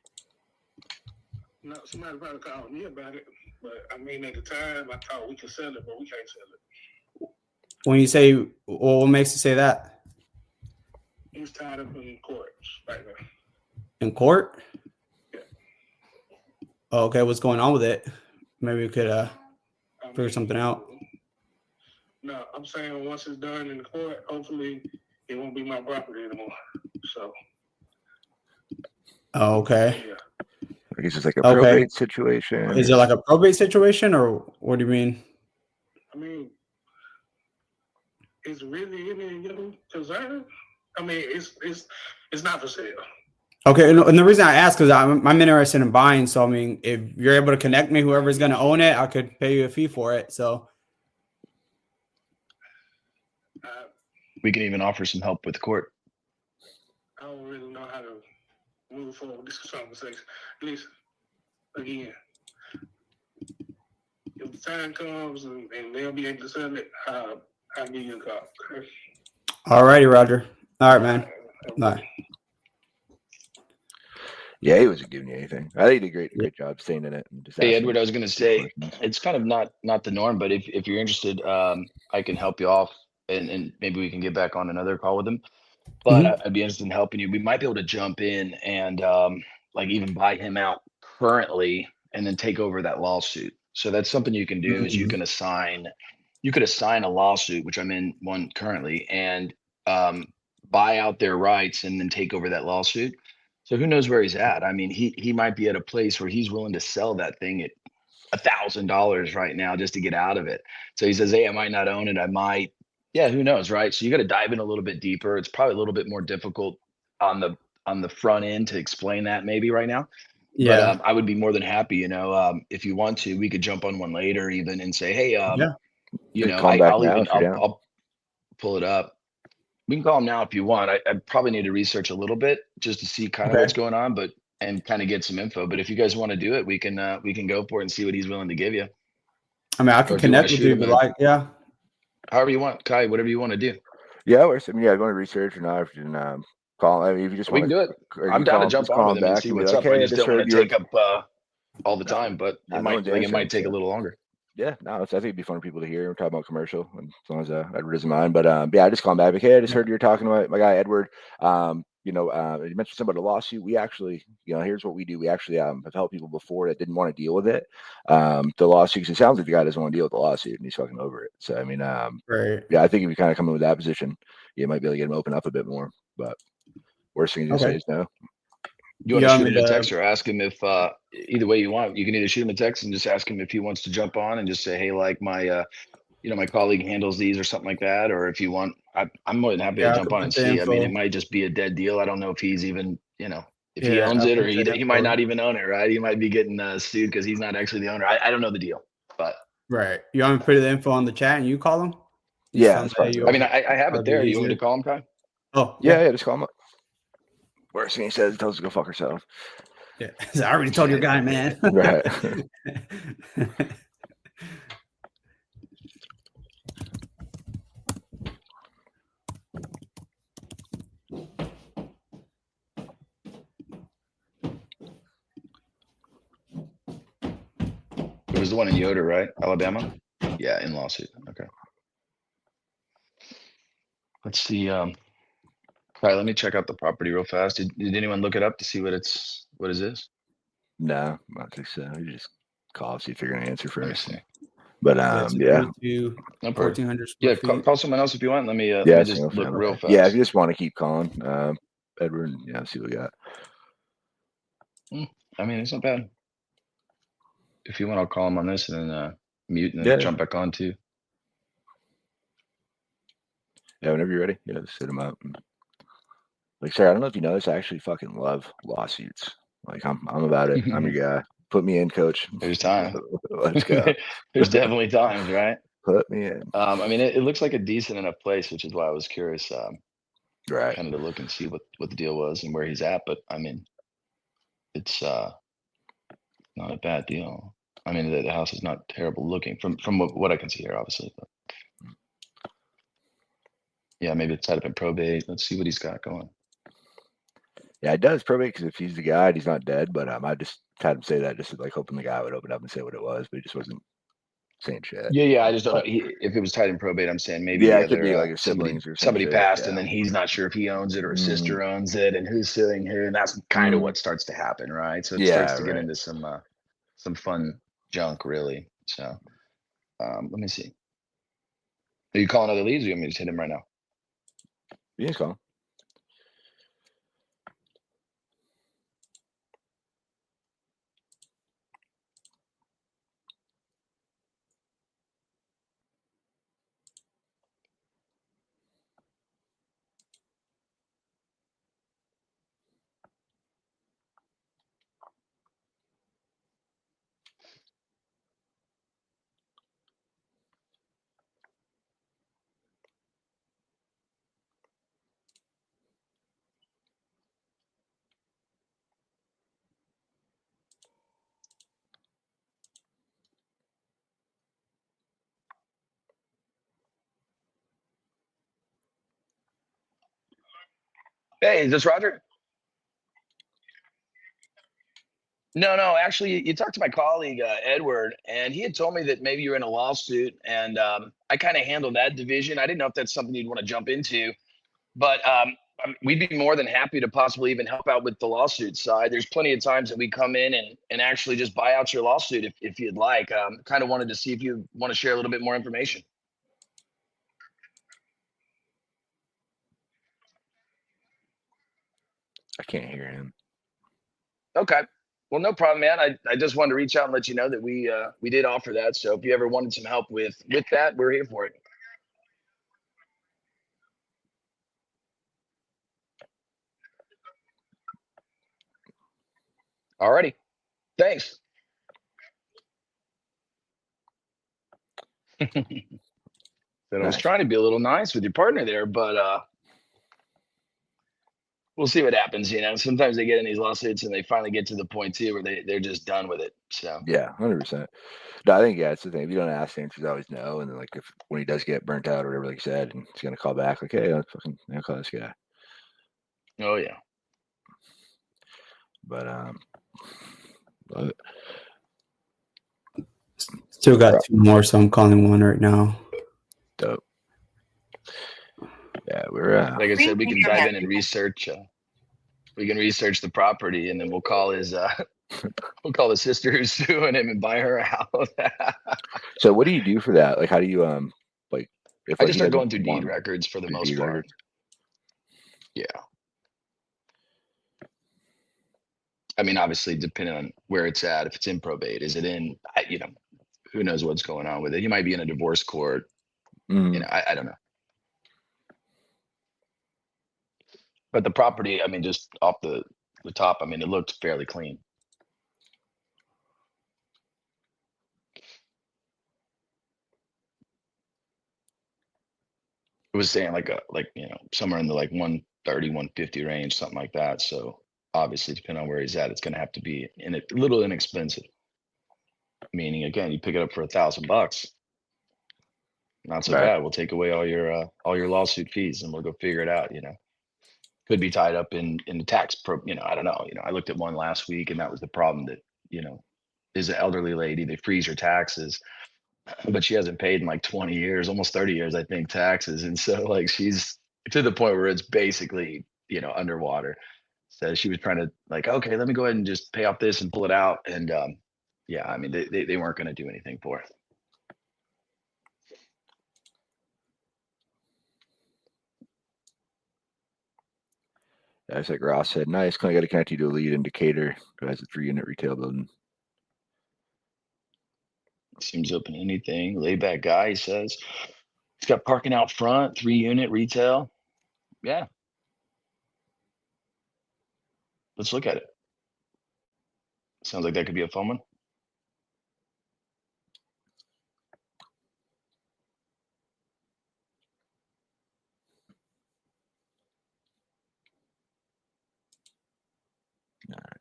Speaker 6: No, somebody probably called me about it, but I mean, at the time, I thought we could sell it, but we can't sell it.
Speaker 9: When you say, well, what makes you say that?
Speaker 6: It's tied up in court right now.
Speaker 9: In court?
Speaker 6: Yeah.
Speaker 9: Oh, okay. What's going on with it? Maybe we could figure something out.
Speaker 6: No, I'm saying once it's done in the court, hopefully it won't be my property anymore. So.
Speaker 9: Oh, okay.
Speaker 6: Yeah.
Speaker 2: I guess it's like a probate situation.
Speaker 9: Is it like a probate situation, or what do you mean?
Speaker 6: I mean, it's really any concern. I mean, it's not for sale.
Speaker 9: Okay, and the reason I ask is I'm interested in buying. So I mean, if you're able to connect me, whoever's going to own it, I could pay you a fee for it. So
Speaker 3: We can even offer some help with court.
Speaker 6: I don't really know how to move forward with this conversation. Listen, again, if the time comes and they'll be able to sell it, I'll give you a call. Okay?
Speaker 9: all righty, Roger. All right, man. Bye.
Speaker 2: Yeah, he wasn't giving you anything. I think he did a great job staying in it. And just
Speaker 3: Hey,
Speaker 2: asking
Speaker 3: Edward, I was going to say, it's kind of not the norm, but if you're interested, I can help you off, and maybe we can get back on another call with him. But I'd be interested in helping you. We might be able to jump in and like even buy him out currently and then take over that lawsuit. So that's something you can do is you could assign a lawsuit, which I'm in one currently, and buy out their rights and then take over that lawsuit. So who knows where he's at? I mean, he might be at a place where he's willing to sell that thing at $1,000 right now just to get out of it. So he says, hey, I might not own it. I might. Yeah, who knows, right? So you got to dive in a little bit deeper. It's probably a little bit more difficult on the front end to explain that maybe right now.
Speaker 9: Yeah.
Speaker 3: But I would be more than happy, if you want to, we could jump on one later even and say, hey, I'll pull it up. We can call him now if you want. I probably need to research a little bit just to see kind of what's going on, and kind of get some info. But if you guys want to do it, we can go for it and see what he's willing to give you.
Speaker 9: I mean, I can connect with you, but yeah.
Speaker 3: However you want, Ky, whatever you want to do.
Speaker 2: Yeah, or something. Yeah, going to research or not. If you can call, I mean, if you just
Speaker 3: we
Speaker 2: want
Speaker 3: can do it. I'm down to jump on with him and see what's up. I just don't want to take up all the time, but it might take a little longer.
Speaker 2: Yeah, no, I think it'd be fun for people to hear. We're talking about commercial, and as long as Edward doesn't mind. But yeah, I just call him back. Like, hey, I just heard you were talking to my guy Edward. You mentioned something about a lawsuit. We actually, here's what we do. We actually have helped people before that didn't want to deal with it. The lawsuit, because it sounds like the guy doesn't want to deal with the lawsuit, and he's fucking over it. So I mean,
Speaker 9: Right.
Speaker 2: yeah, I think if you kind of come in with that position, you might be able to get him open up a bit more. But worst thing you can say is no.
Speaker 3: You want
Speaker 9: Yeah,
Speaker 3: to
Speaker 9: I
Speaker 3: shoot
Speaker 9: mean,
Speaker 3: him a text or ask him if either way you want. You can either shoot him a text and just ask him if he wants to jump on and just say, hey, like my my colleague handles these or something like that. Or if you want, I'm more than happy to
Speaker 9: I
Speaker 3: jump
Speaker 9: could
Speaker 3: on
Speaker 9: put
Speaker 3: and
Speaker 9: the
Speaker 3: see. I mean, it
Speaker 9: info.
Speaker 3: might just be a dead deal. I don't know if he's even, if he
Speaker 9: Yeah,
Speaker 3: owns
Speaker 9: I'll
Speaker 3: it or
Speaker 9: put the
Speaker 3: he might
Speaker 9: info.
Speaker 3: not even own it, right? He might be getting sued because he's not actually the owner. I don't know the deal, but.
Speaker 9: Right. You want me to put the info on the chat and you call him?
Speaker 2: Yeah, that's fine.
Speaker 3: I mean, I have it
Speaker 9: That'd be
Speaker 3: there. You want me
Speaker 9: easier.
Speaker 3: to call him, Ky?
Speaker 9: Oh,
Speaker 2: Yeah, just call him up. Worst thing he says, he tells us to go fuck herself.
Speaker 9: Yeah. I already told your guy, man.
Speaker 2: Right.
Speaker 3: It was the one in Yoder, right? Alabama? Yeah, in lawsuit. Okay. Let's see. Ky, let me check out the property real fast. Did anyone look it up to see what it is?
Speaker 2: No, I don't think so. You just call, see if you're gonna answer
Speaker 3: Let me
Speaker 2: first.
Speaker 3: see.
Speaker 2: But
Speaker 9: It's
Speaker 2: yeah.
Speaker 9: 1,400 square
Speaker 3: Yeah,
Speaker 9: feet.
Speaker 3: call someone else if you want. Let me just look real fast.
Speaker 2: Yeah, if you just want to keep calling, Edward, see what we got.
Speaker 3: I mean, it's not bad. If you want, I'll call him on this and then mute and then jump back on too.
Speaker 2: Yeah, whenever you're ready, just hit him up. Like, sir, I don't know if you know this, I actually fucking love lawsuits. Like, I'm about it. I'm your guy. Put me in, coach.
Speaker 3: There's time.
Speaker 2: Let's go.
Speaker 3: There's definitely times, right?
Speaker 2: Put me in.
Speaker 3: I mean, it looks like a decent enough place, which is why I was curious,
Speaker 2: Right.
Speaker 3: kind of to look and see what the deal was and where he's at. But I mean, it's not a bad deal. I mean, the house is not terrible looking from what I can see here, obviously. But yeah, maybe it's tied up in probate. Let's see what he's got going.
Speaker 2: Yeah, it does probate because if he's the guy, he's not dead. But I just had him say that just like hoping the guy would open up and say what it was, but he just wasn't saying shit.
Speaker 3: Yeah. I just don't know if it was tied in probate. I'm saying maybe
Speaker 2: it could be like a siblings or
Speaker 3: somebody passed,
Speaker 2: yeah.
Speaker 3: and then he's not sure if he owns it or a sister owns it, and who's suing who, and that's kind of what starts to happen, right? So it starts to get into some fun junk, really. So let me see. Are you calling other leads, or you want me to just hit him right now?
Speaker 2: You can call him.
Speaker 3: Hey, is this Roger? No, actually, you talked to my colleague, Edward, and he had told me that maybe you're in a lawsuit, and I kind of handle that division. I didn't know if that's something you'd want to jump into, but we'd be more than happy to possibly even help out with the lawsuit side. There's plenty of times that we come in and actually just buy out your lawsuit if you'd like. Kind of wanted to see if you want to share a little bit more information.
Speaker 2: I can't hear him.
Speaker 3: Okay. Well, no problem, man. I just wanted to reach out and let you know that we did offer that. So if you ever wanted some help with that, we're here for it. Alrighty. Thanks. I was trying to be a little nice with your partner there, but we'll see what happens. Sometimes they get in these lawsuits and they finally get to the point too where they're just done with it. So
Speaker 2: yeah, 100%. No, I think it's the thing. If you don't ask, the answers always no. And then like when he does get burnt out or whatever, like you said, and he's gonna call back, like, hey, I'll call this guy.
Speaker 3: Oh yeah.
Speaker 2: But
Speaker 9: Still got 2 more, so I'm calling one right now.
Speaker 2: Dope. Yeah, we're
Speaker 3: Like I said, we can dive in and research. We can research the property, and then we'll call his we'll call the sister who's suing him and buy her out.
Speaker 2: So what do you do for that? Like, how do you like? If
Speaker 3: I
Speaker 2: like,
Speaker 3: just
Speaker 2: you
Speaker 3: start
Speaker 2: guys
Speaker 3: going through deed
Speaker 2: want
Speaker 3: records for the
Speaker 2: through
Speaker 3: most
Speaker 2: deed
Speaker 3: part.
Speaker 2: records?
Speaker 3: Yeah. I mean, obviously, depending on where it's at, if it's in probate, is it in? You know, who knows what's going on with it? He might be in a divorce court.
Speaker 2: Mm.
Speaker 3: You know, I don't know. But the property, I mean, just off the top, I mean, it looked fairly clean. It was saying like you know, somewhere in the like 130, 150 range, something like that. So obviously, depending on where he's at, it's going to have to be a little inexpensive. Meaning, again, you pick it up for $1,000, not so
Speaker 2: Right.
Speaker 3: bad. We'll take away all your lawsuit fees, and we'll go figure it out. You know, could be tied up in the tax you know, I don't know. You know, I looked at one last week, and that was the problem. That, you know, is an elderly lady. They freeze her taxes, but she hasn't paid in like 20 years, almost 30 years, I think, taxes. And so like she's to the point where it's basically, you know, underwater. So she was trying to like, okay, let me go ahead and just pay off this and pull it out. And yeah, I mean, they weren't going to do anything for it.
Speaker 2: That's like Ross said. Nice. Kind of got to connect you to a lead indicator who has a 3-unit retail building.
Speaker 3: Seems open to anything. Laid back guy, he says. He's got parking out front, 3-unit retail. Yeah. Let's look at it. Sounds like that could be a fun one.
Speaker 2: All right.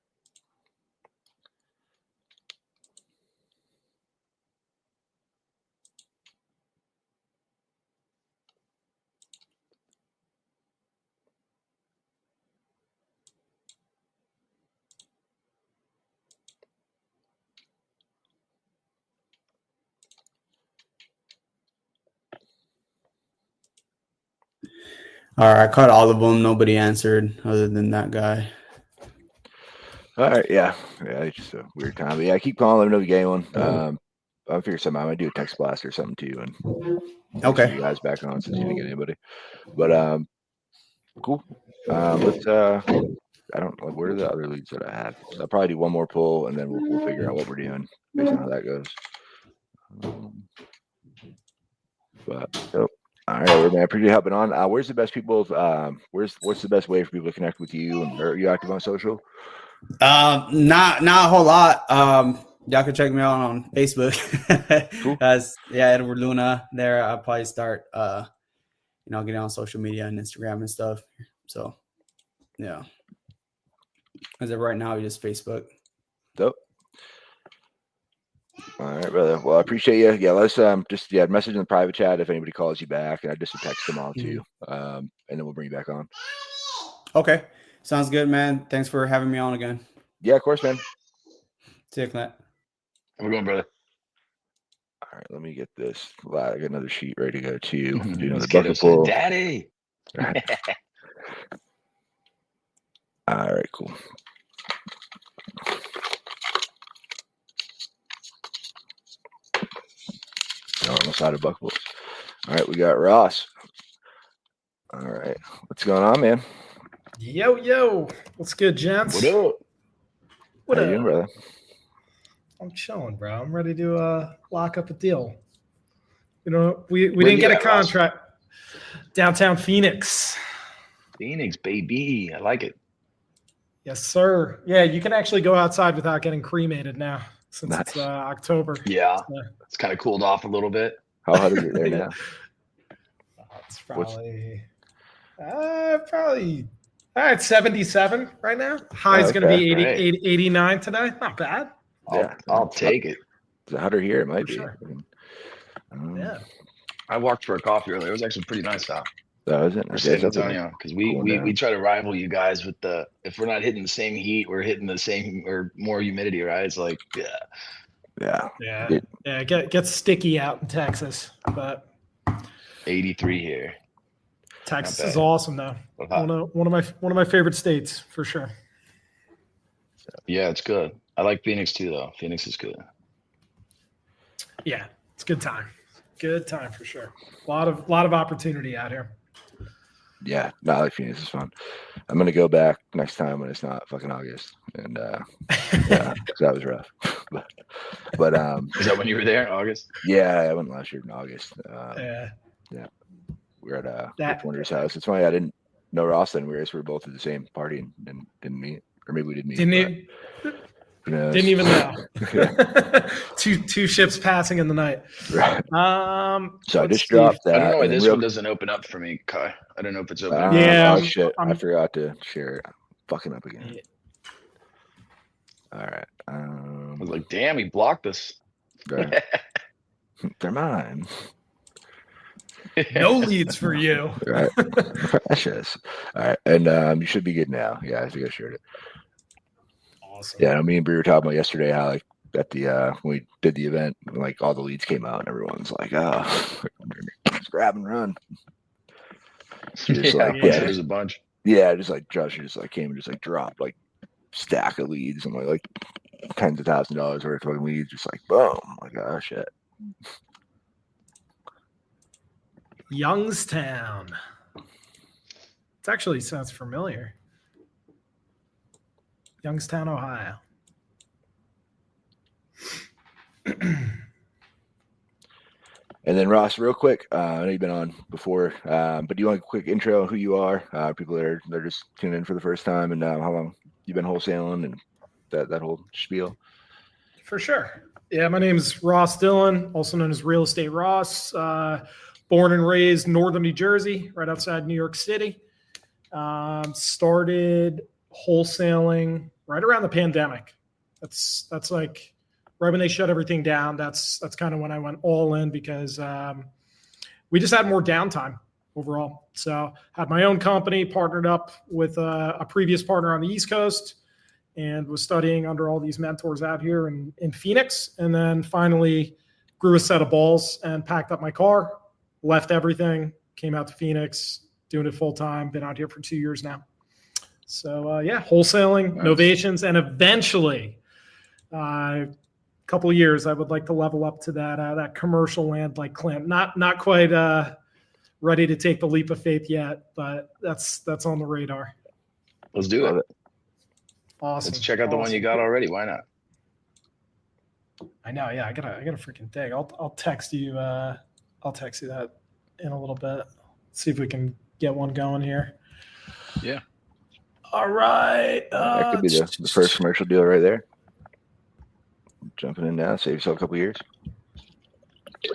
Speaker 9: All right, I caught all of them. Nobody answered other than that guy.
Speaker 2: All right, yeah, it's just a weird time. But yeah, I keep calling. Let me know if you get one. I'll figure something out. I might do a text blast or something too, and
Speaker 9: Okay.
Speaker 2: you guys back on since you didn't get anybody. But cool. Let's I don't know where are the other leads that I have. So I'll probably do one more pull, and then we'll figure out what we're doing based on how that goes. All right, man. I appreciate you helping on. Where's the best people? What's the best way for people to connect with you? And are you active on social?
Speaker 9: Not a whole lot. Y'all can check me out on Facebook.
Speaker 2: Cool.
Speaker 9: Edward Luna. There, I'll probably start getting on social media and Instagram and stuff. So yeah. As of right now, just Facebook.
Speaker 2: Dope. All right, brother. Well, I appreciate you. Yeah, let's just message in the private chat if anybody calls you back, and I just text them all too. And then we'll bring you back on.
Speaker 9: Okay. Sounds good, man. Thanks for having me on again.
Speaker 2: Yeah, of course, man.
Speaker 9: See you, Clint.
Speaker 3: How we going, brother?
Speaker 2: All right, let me get this. I got another sheet ready to go too. Do another
Speaker 3: This kiddo
Speaker 2: bucket
Speaker 3: said,
Speaker 2: pull.
Speaker 3: Daddy.
Speaker 2: All right, cool. Almost out of bucket pulls. All right, we got Ross. All right, what's going on, man?
Speaker 10: Yo, what's good, gents?
Speaker 3: What up?
Speaker 10: What
Speaker 2: How
Speaker 10: up?
Speaker 2: you doing, brother?
Speaker 10: I'm chilling, bro. I'm ready to lock up a deal. You know, we didn't get a contract. Downtown Phoenix.
Speaker 3: Phoenix, baby. I like it.
Speaker 10: Yes, sir. Yeah, you can actually go outside without getting cremated now since
Speaker 2: Nice.
Speaker 10: it's October.
Speaker 3: Yeah, it's kind of cooled off a little bit.
Speaker 2: How hot is it there now?
Speaker 10: It's probably all right, 77 right now. High's going to be 89 today. Not bad.
Speaker 3: I'll take it.
Speaker 2: It's hotter here. It might be.
Speaker 10: Sure. Yeah.
Speaker 3: I walked for a coffee earlier. It was actually pretty nice out.
Speaker 2: That was it.
Speaker 3: For San Antonio, because we try to rival you guys with if we're not hitting the same heat, we're hitting the same or more humidity, right? It's like,
Speaker 10: Yeah. It gets sticky out in Texas, but
Speaker 3: 83 here.
Speaker 10: Texas is awesome though. One of my favorite states for sure.
Speaker 3: Yeah, it's good. I like Phoenix too, though. Phoenix is good.
Speaker 10: Yeah, it's a good time. Good time for sure. A lot of opportunity out here.
Speaker 2: Yeah, not like Phoenix is fun. I'm gonna go back next time when it's not fucking August, and yeah, 'cause that was rough. but
Speaker 3: Is that when you were there, August?
Speaker 2: Yeah, I went last year in August.
Speaker 10: Yeah,
Speaker 2: we were at Rip Wonder's house. It's funny I didn't know Ross then. We were both at the same party and didn't meet, or maybe we did meet.
Speaker 10: Didn't even know. two ships passing in the night.
Speaker 2: Right. So I just
Speaker 10: Steve,
Speaker 2: dropped that.
Speaker 3: I don't know why this one doesn't open up for me, Kai. I don't know if it's open.
Speaker 10: Yeah.
Speaker 2: Oh shit! I forgot to share it. I'm fucking up again.
Speaker 10: Yeah.
Speaker 2: All right.
Speaker 3: I was like, damn, he blocked us.
Speaker 2: Right. They're mine.
Speaker 10: No leads for you.
Speaker 2: Right. Precious. All right. And you should be good now. Yeah, I think I shared it.
Speaker 10: Awesome.
Speaker 2: Yeah, me and Bree were talking about yesterday how like at the when we did the event, like all the leads came out and everyone's like, oh, just grab and run. Just
Speaker 3: there's a bunch.
Speaker 2: Yeah, just like Josh just like came and just like dropped like stack of leads and like tens of $1,000s worth of fucking leads, just like boom. I'm like, oh shit.
Speaker 10: Youngstown. It actually sounds familiar. Youngstown, Ohio.
Speaker 2: And then Ross, real quick, I know you've been on before, but do you want a quick intro on who you are? People that are just tuning in for the first time, and how long you've been wholesaling and that whole spiel.
Speaker 10: For sure. Yeah, my name is Ross Dillon, also known as Real Estate Ross. Born and raised northern New Jersey, right outside New York City. Started wholesaling right around the pandemic. That's like right when they shut everything down. That's kind of when I went all in because we just had more downtime overall. So had my own company, partnered up with a previous partner on the East Coast, and was studying under all these mentors out here in Phoenix. And then finally grew a set of balls and packed up my car, left everything, came out to Phoenix, doing it full time. Been out here for 2 years now. So wholesaling,
Speaker 2: Nice.
Speaker 10: novations, and eventually, a couple of years, I would like to level up to that commercial land like Clint. Not quite ready to take the leap of faith yet, but that's on the radar.
Speaker 3: Let's do it.
Speaker 10: Awesome.
Speaker 3: Let's check out the one you got already. Why not?
Speaker 10: I know. Yeah, I gotta freaking dig. I'll text you. I'll text you that in a little bit. See if we can get one going here.
Speaker 3: Yeah.
Speaker 10: All right.
Speaker 2: That could be the first commercial deal right there. Jumping in now, save yourself a couple years.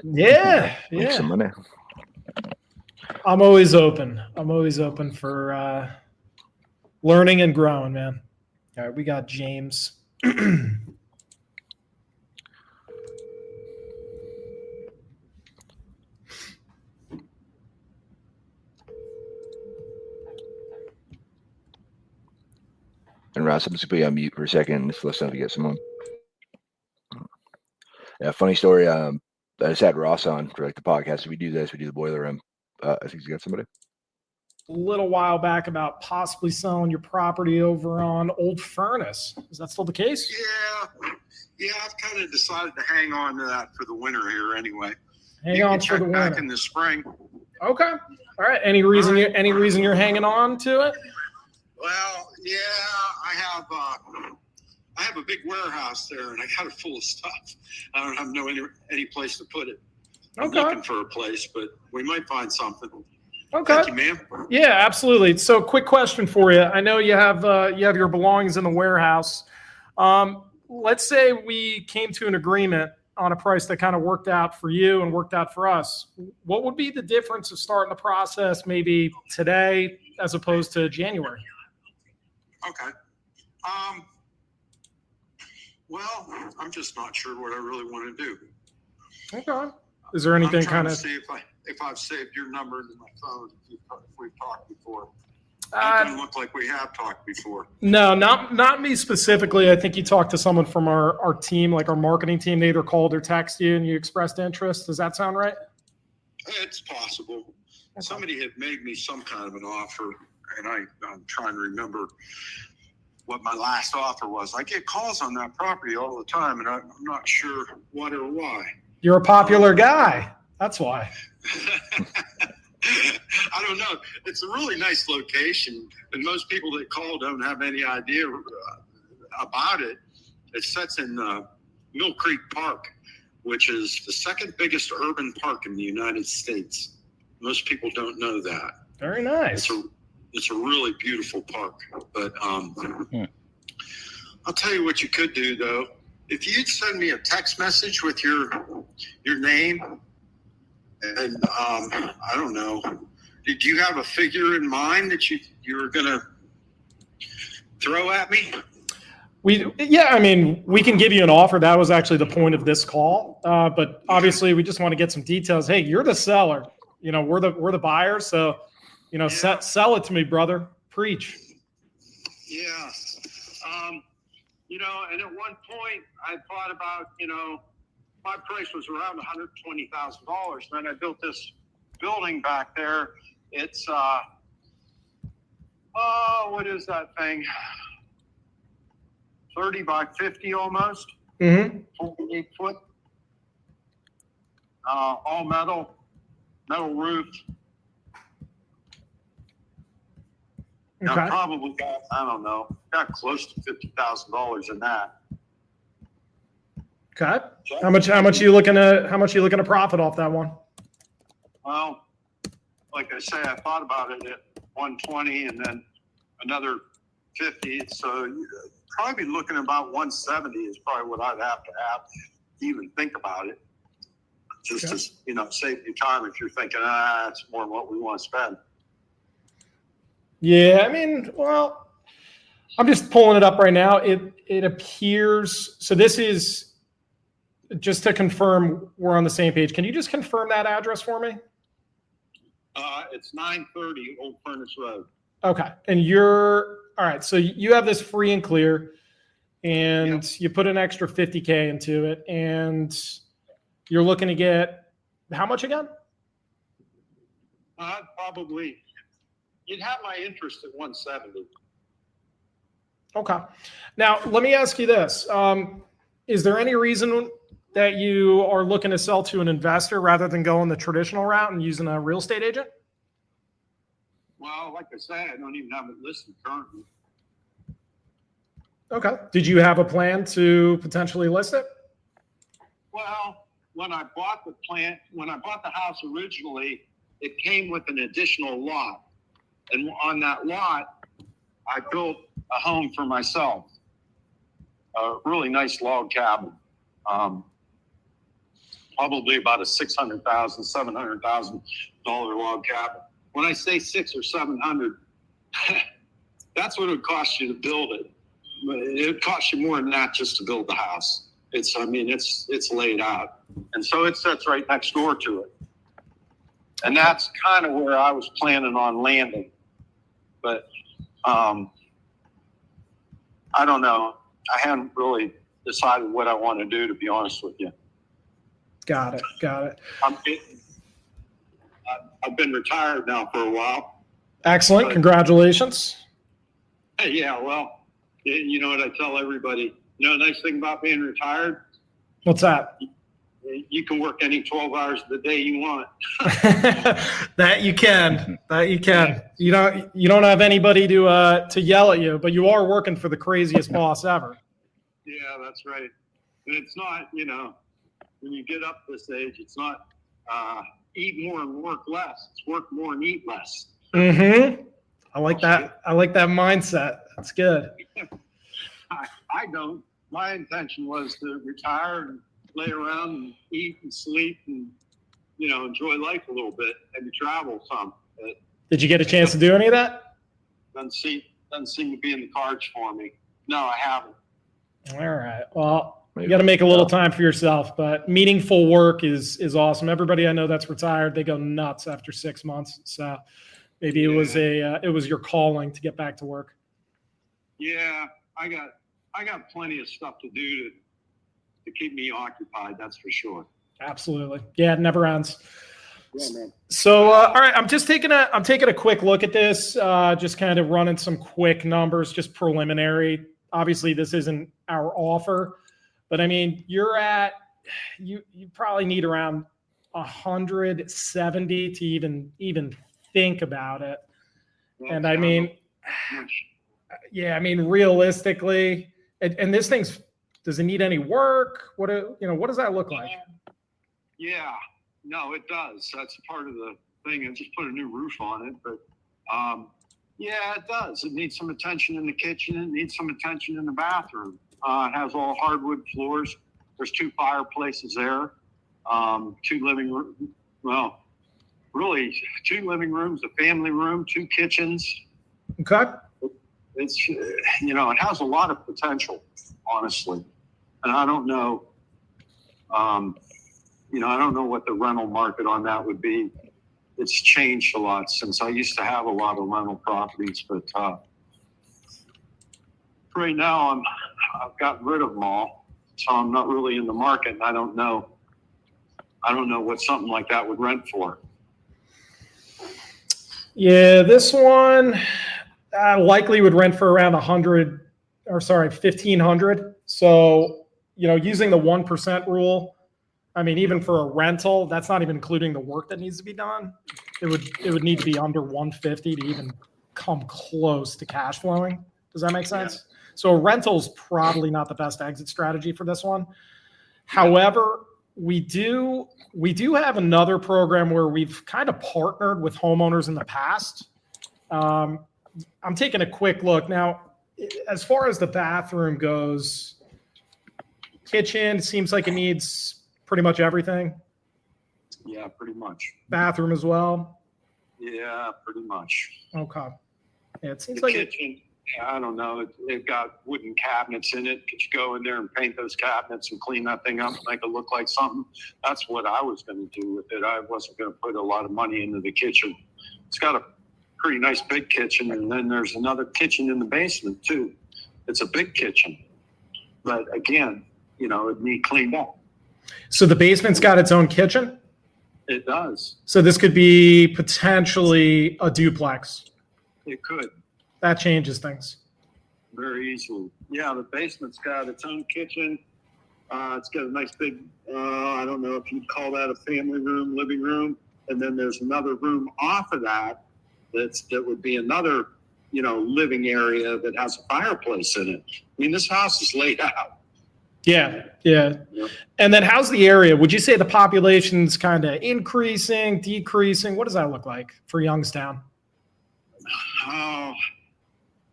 Speaker 10: Yeah.
Speaker 2: Make some money.
Speaker 10: I'm always open. For learning and growing, man. All right, we got James.
Speaker 2: And Ross, I'm just gonna put you on mute for a second. Just listen to get someone. Yeah, funny story. I just had Ross on for like the podcast. We do this. We do the boiler room. I think you got somebody.
Speaker 10: A little while back about possibly selling your property over on Old Furnace. Is that still the case?
Speaker 11: Yeah. I've kind of decided to hang on to that for the winter here anyway.
Speaker 10: Hang on for the
Speaker 11: back
Speaker 10: winter.
Speaker 11: in the spring.
Speaker 10: Okay. All right. Any reason you're hanging on to it?
Speaker 11: Well, yeah, I have a big warehouse there, and I got it full of stuff. I don't have any place to put it. I'm looking for a place, but we might find something.
Speaker 10: Okay.
Speaker 11: Thank you, ma'am.
Speaker 10: Yeah, absolutely. So, quick question for you. I know you have your belongings in the warehouse. Let's say we came to an agreement on a price that kind of worked out for you and worked out for us. What would be the difference of starting the process maybe today as opposed to January?
Speaker 11: Okay. Well, I'm just not sure what I really want to do.
Speaker 10: Okay. Is there anything
Speaker 11: I'm trying
Speaker 10: kind
Speaker 11: to
Speaker 10: of?
Speaker 11: see if I've saved your number into my phone if we've talked before. That doesn't look like we have talked before.
Speaker 10: No, not me specifically. I think you talked to someone from our team, like our marketing team. They either called or texted you and you expressed interest. Does that sound right?
Speaker 11: It's possible. Somebody had made me some kind of an offer, and I'm trying to remember what my last offer was. I get calls on that property all the time, and I'm not sure what or why.
Speaker 10: You're a popular guy. That's why.
Speaker 11: I don't know. It's a really nice location, and most people that call don't have any idea about it. It sits in Mill Creek Park, which is the second biggest urban park in the United States. Most people don't know that.
Speaker 10: Very nice.
Speaker 11: It's a really beautiful park. But I'll tell you what you could do, though. If you'd send me a text message with your name, and I don't know, did you have a figure in mind that you were going to throw at me?
Speaker 10: We can give you an offer. That was actually the point of this call. But obviously, we just want to get some details. Hey, you're the seller. We're the buyer. So, sell it to me, brother. Preach.
Speaker 11: Yeah. And at one point I thought about, my price was around $120,000. Then I built this building back there. It's, what is that thing? 30 by 50 almost. 48 foot. All metal roof.
Speaker 10: Okay.
Speaker 11: I probably got close to $50,000 in that.
Speaker 10: Okay. How much are you looking to profit off that one?
Speaker 11: Well, like I say, I thought about it at 120 and then another 50. So you'd probably be looking about 170 is probably what I'd have to even think about it. Just to, save you time if you're thinking, it's more than what we want to spend.
Speaker 10: Yeah, I'm just pulling it up right now. It appears, so this is, just to confirm we're on the same page. Can you just confirm that address for me?
Speaker 11: It's 930 Old Furnace Road.
Speaker 10: Okay. And all right. So you have this free and clear, and you put an extra 50K into it, and you're looking to get how much again?
Speaker 11: Probably, you'd have my interest at 170.
Speaker 10: Okay. Now, let me ask you this. Is there any reason that you are looking to sell to an investor rather than going the traditional route and using a real estate agent?
Speaker 11: Well, like I say, I don't even have it listed currently.
Speaker 10: Okay. Did you have a plan to potentially list it?
Speaker 11: Well, when I bought the house originally, it came with an additional lot. And on that lot, I built a home for myself. A really nice log cabin. Probably about a $600,000, $700,000 log cabin. When I say $600,000 or $700,000, that's what it would cost you to build it. It would cost you more than that just to build the house. It's laid out. And so it sits right next door to it. And that's kind of where I was planning on landing. But I don't know. I haven't really decided what I want to do, to be honest with you.
Speaker 10: Got it.
Speaker 11: I've been retired now for a while.
Speaker 10: Excellent. Congratulations.
Speaker 11: Yeah, well, you know what I tell everybody? The nice thing about being retired?
Speaker 10: What's that?
Speaker 11: You can work any 12 hours of the day you want.
Speaker 10: That you can. You don't have anybody to yell at you, but you are working for the craziest boss ever.
Speaker 11: Yeah, that's right. And it's not, when you get up this age, it's not eat more and work less. It's work more and eat less.
Speaker 10: Mm-hmm. I like that. I like that mindset. That's good.
Speaker 11: I don't. My intention was to retire and lay around and eat and sleep and, enjoy life a little bit and travel some.
Speaker 10: Did you get a chance to do any of that?
Speaker 11: Doesn't seem to be in the cards for me. No, I haven't.
Speaker 10: All right. Well, you got to make a little time for yourself, but meaningful work is awesome. Everybody I know that's retired, they go nuts after 6 months. So Maybe it was it was your calling to get back to work.
Speaker 11: Yeah, I got plenty of stuff to do to keep me occupied. That's for sure.
Speaker 10: Absolutely. Yeah, it never ends.
Speaker 11: Yeah, man.
Speaker 10: So, all right, I'm taking a quick look at this, just kind of running some quick numbers, just preliminary. Obviously, this isn't our offer, but I mean, you probably need around 170 to even think about it. And I mean, yeah, I mean, realistically, and this does it need any work? What does that look like?
Speaker 11: Yeah, no, it does. That's part of the thing. I just put a new roof on it, but yeah, it does. It needs some attention in the kitchen. It needs some attention in the bathroom. It has all hardwood floors. There's 2 fireplaces there, 2 living rooms. Well, really 2 living rooms, a family room, 2 kitchens.
Speaker 10: Okay.
Speaker 11: It's, it has a lot of potential, honestly. And I don't know, I don't know what the rental market on that would be. It's changed a lot since I used to have a lot of rental properties, but right now I've gotten rid of them all, so I'm not really in the market. And I don't know what something like that would rent for.
Speaker 10: Yeah, this one likely would rent for around 1,500. So, using the 1% rule, I mean, even for a rental, that's not even including the work that needs to be done. It would need to be under 150 to even come close to cash flowing. Does that make sense? Yeah. So a rental's probably not the best exit strategy for this one. However, we do have another program where we've kind of partnered with homeowners in the past. I'm taking a quick look now. As far as the bathroom goes, kitchen seems like it needs pretty much everything.
Speaker 11: Yeah, pretty much.
Speaker 10: Bathroom as well.
Speaker 11: Yeah, pretty much.
Speaker 10: Okay. Yeah, it seems
Speaker 11: the
Speaker 10: like
Speaker 11: kitchen. I don't know. They've got wooden cabinets in it. Could you go in there and paint those cabinets and clean that thing up and make it look like something? That's what I was going to do with it. I wasn't going to put a lot of money into the kitchen. It's got a pretty nice big kitchen, and then there's another kitchen in the basement too. It's a big kitchen, but again, it need cleaned up.
Speaker 10: So the basement's got its own kitchen?
Speaker 11: It does.
Speaker 10: So this could be potentially a duplex.
Speaker 11: It could.
Speaker 10: That changes things.
Speaker 11: Very easily. Yeah, the basement's got its own kitchen. It's got a nice big, I don't know if you'd call that a family room, living room. And then there's another room off of that that would be another, living area that has a fireplace in it. I mean, this house is laid out.
Speaker 10: Yeah. And then how's the area? Would you say the population's kind of increasing, decreasing? What does that look like for Youngstown?
Speaker 11: Oh,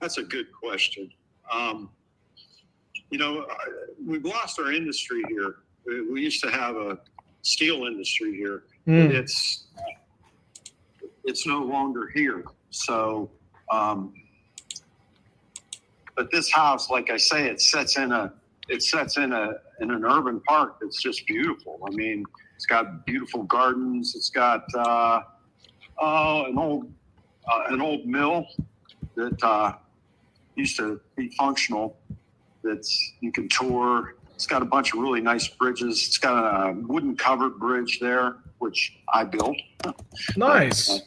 Speaker 11: that's a good question. We've lost our industry here. We used to have a steel industry here. But it's no longer here. So, but this house, like I say, it sets in an urban park that's just beautiful. I mean, it's got beautiful gardens. It's got an old mill that used to be functional that you can tour. It's got a bunch of really nice bridges. It's got a wooden covered bridge there, which I built.
Speaker 10: Nice.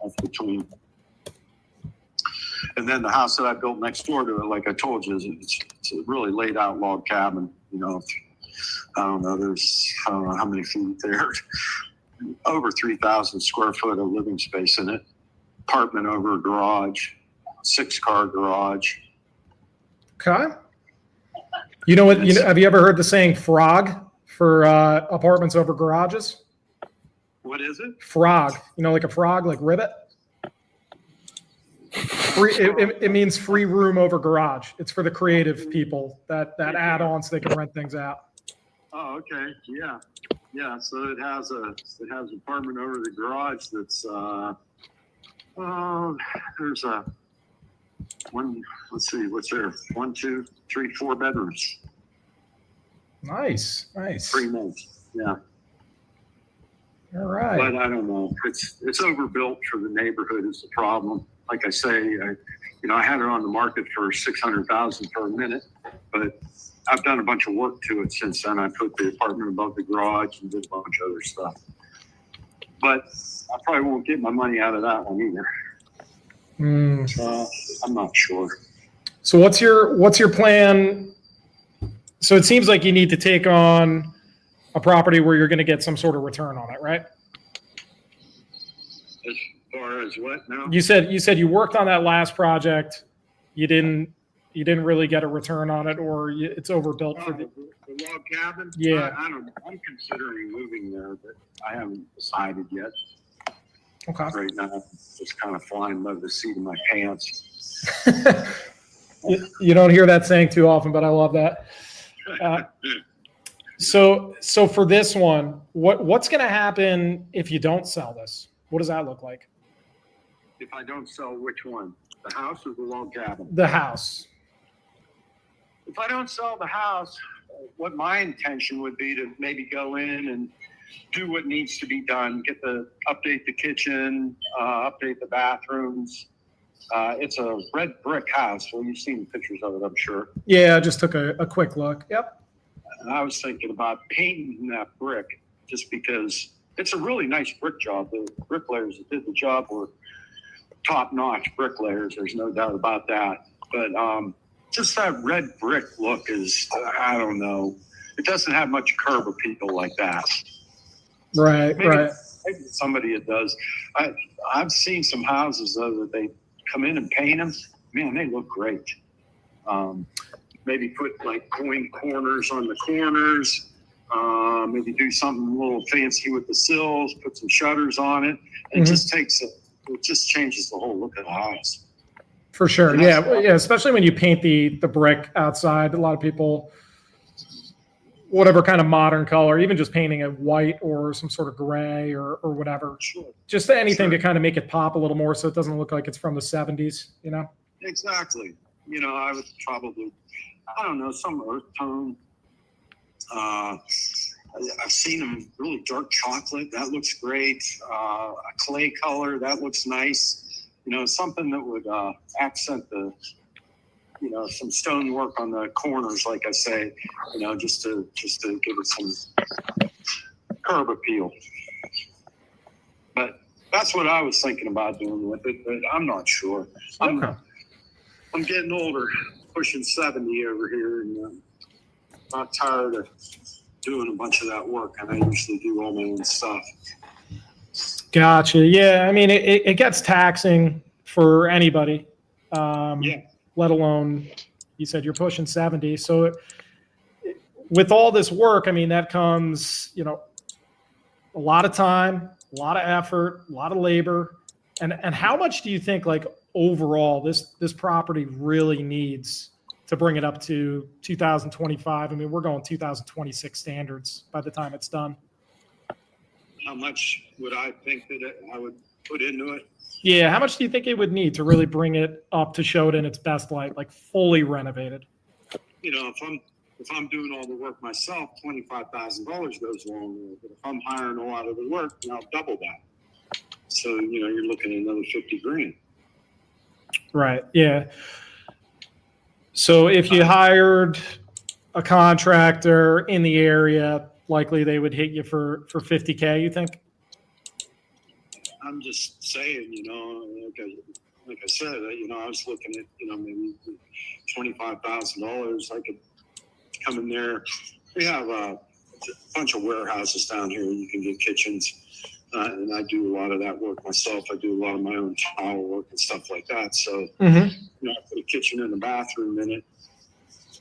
Speaker 11: That's between. And then the house that I built next door to it, like I told you, it's a really laid out log cabin. I don't know how many feet there. Over 3,000 square foot of living space in it. Apartment over a garage, 6-car garage.
Speaker 10: Okay. You know what? Have you ever heard the saying frog for apartments over garages?
Speaker 11: What is it?
Speaker 10: Frog. Like a frog, like ribbit. It means free room over garage. It's for the creative people that add on so they can rent things out.
Speaker 11: Oh, okay. Yeah. So it has an apartment over the garage that's there's a one. Let's see, what's there? 1, 2, 3, 4 bedrooms.
Speaker 10: Nice.
Speaker 11: 3 months. Yeah.
Speaker 10: All right.
Speaker 11: But I don't know. It's overbuilt for the neighborhood is the problem. Like I say, I had it on the market for $600,000 for a minute, but I've done a bunch of work to it since then. I put the apartment above the garage and did a bunch of other stuff. But I probably won't get my money out of that one either. I'm not sure.
Speaker 10: So what's your plan? So it seems like you need to take on a property where you're going to get some sort of return on it, right?
Speaker 11: As far as what now?
Speaker 10: You said you worked on that last project. You didn't really get a return on it, or it's overbuilt for the
Speaker 11: log cabin.
Speaker 10: Yeah.
Speaker 11: I don't know. I'm considering moving there, but I haven't decided yet.
Speaker 10: Okay.
Speaker 11: Right now, I'm just kind of flying by the seat of my pants.
Speaker 10: You don't hear that saying too often, but I love that. So for this one, what's going to happen if you don't sell this? What does that look like?
Speaker 11: If I don't sell which one? The house or the log cabin?
Speaker 10: The house.
Speaker 11: If I don't sell the house, what my intention would be to maybe go in and do what needs to be done, update the kitchen, update the bathrooms. It's a red brick house. Well, you've seen pictures of it, I'm sure.
Speaker 10: Yeah, I just took a quick look. Yep.
Speaker 11: And I was thinking about painting that brick just because it's a really nice brick job. The bricklayers that did the job were top-notch bricklayers. There's no doubt about that. But just that red brick look is, I don't know. It doesn't have much curb appeal like that.
Speaker 10: Right,
Speaker 11: Maybe somebody it does. I've seen some houses, though, that they come in and paint them. Man, they look great. Maybe put like coin corners on the corners. Maybe do something a little fancy with the sills. Put some shutters on it. It just it just changes the whole look of the house.
Speaker 10: For sure. Yeah, especially when you paint the brick outside. A lot of people, whatever kind of modern color, even just painting it white or some sort of gray or whatever.
Speaker 11: Sure.
Speaker 10: Just anything to kind of make it pop a little more so it doesn't look like it's from the 70s, you know?
Speaker 11: Exactly. I would probably, I don't know, some earth tone. I've seen them really dark chocolate. That looks great. A clay color. That looks nice. Something that would accent the, some stonework on the corners, like I say, just to give it some curb appeal. But that's what I was thinking about doing with it, but I'm not sure. I'm getting older, pushing 70 over here, and not tired of doing a bunch of that work, and I usually do all my own stuff.
Speaker 10: Gotcha. Yeah, I mean, it gets taxing for anybody. Let alone, you said you're pushing 70. So with all this work, I mean, that comes, a lot of time, a lot of effort, a lot of labor. And how much do you think, like, overall this property really needs to bring it up to 2025? I mean, we're going 2026 standards by the time it's done.
Speaker 11: How much would I think that I would put into it?
Speaker 10: Yeah, how much do you think it would need to really bring it up to show it in its best light, like fully renovated?
Speaker 11: If I'm doing all the work myself, $25,000 goes a long way. But if I'm hiring a lot of the work, I'll double that. So you're looking at another $50,000.
Speaker 10: Right. Yeah. So if you hired a contractor in the area, likely they would hit you for $50K, you think?
Speaker 11: I'm just saying, like I said, I was looking at, maybe $25,000. I could come in there. We have a bunch of warehouses down here. You can get kitchens, and I do a lot of that work myself. I do a lot of my own tile work and stuff like that. So, I put a kitchen and a bathroom in it.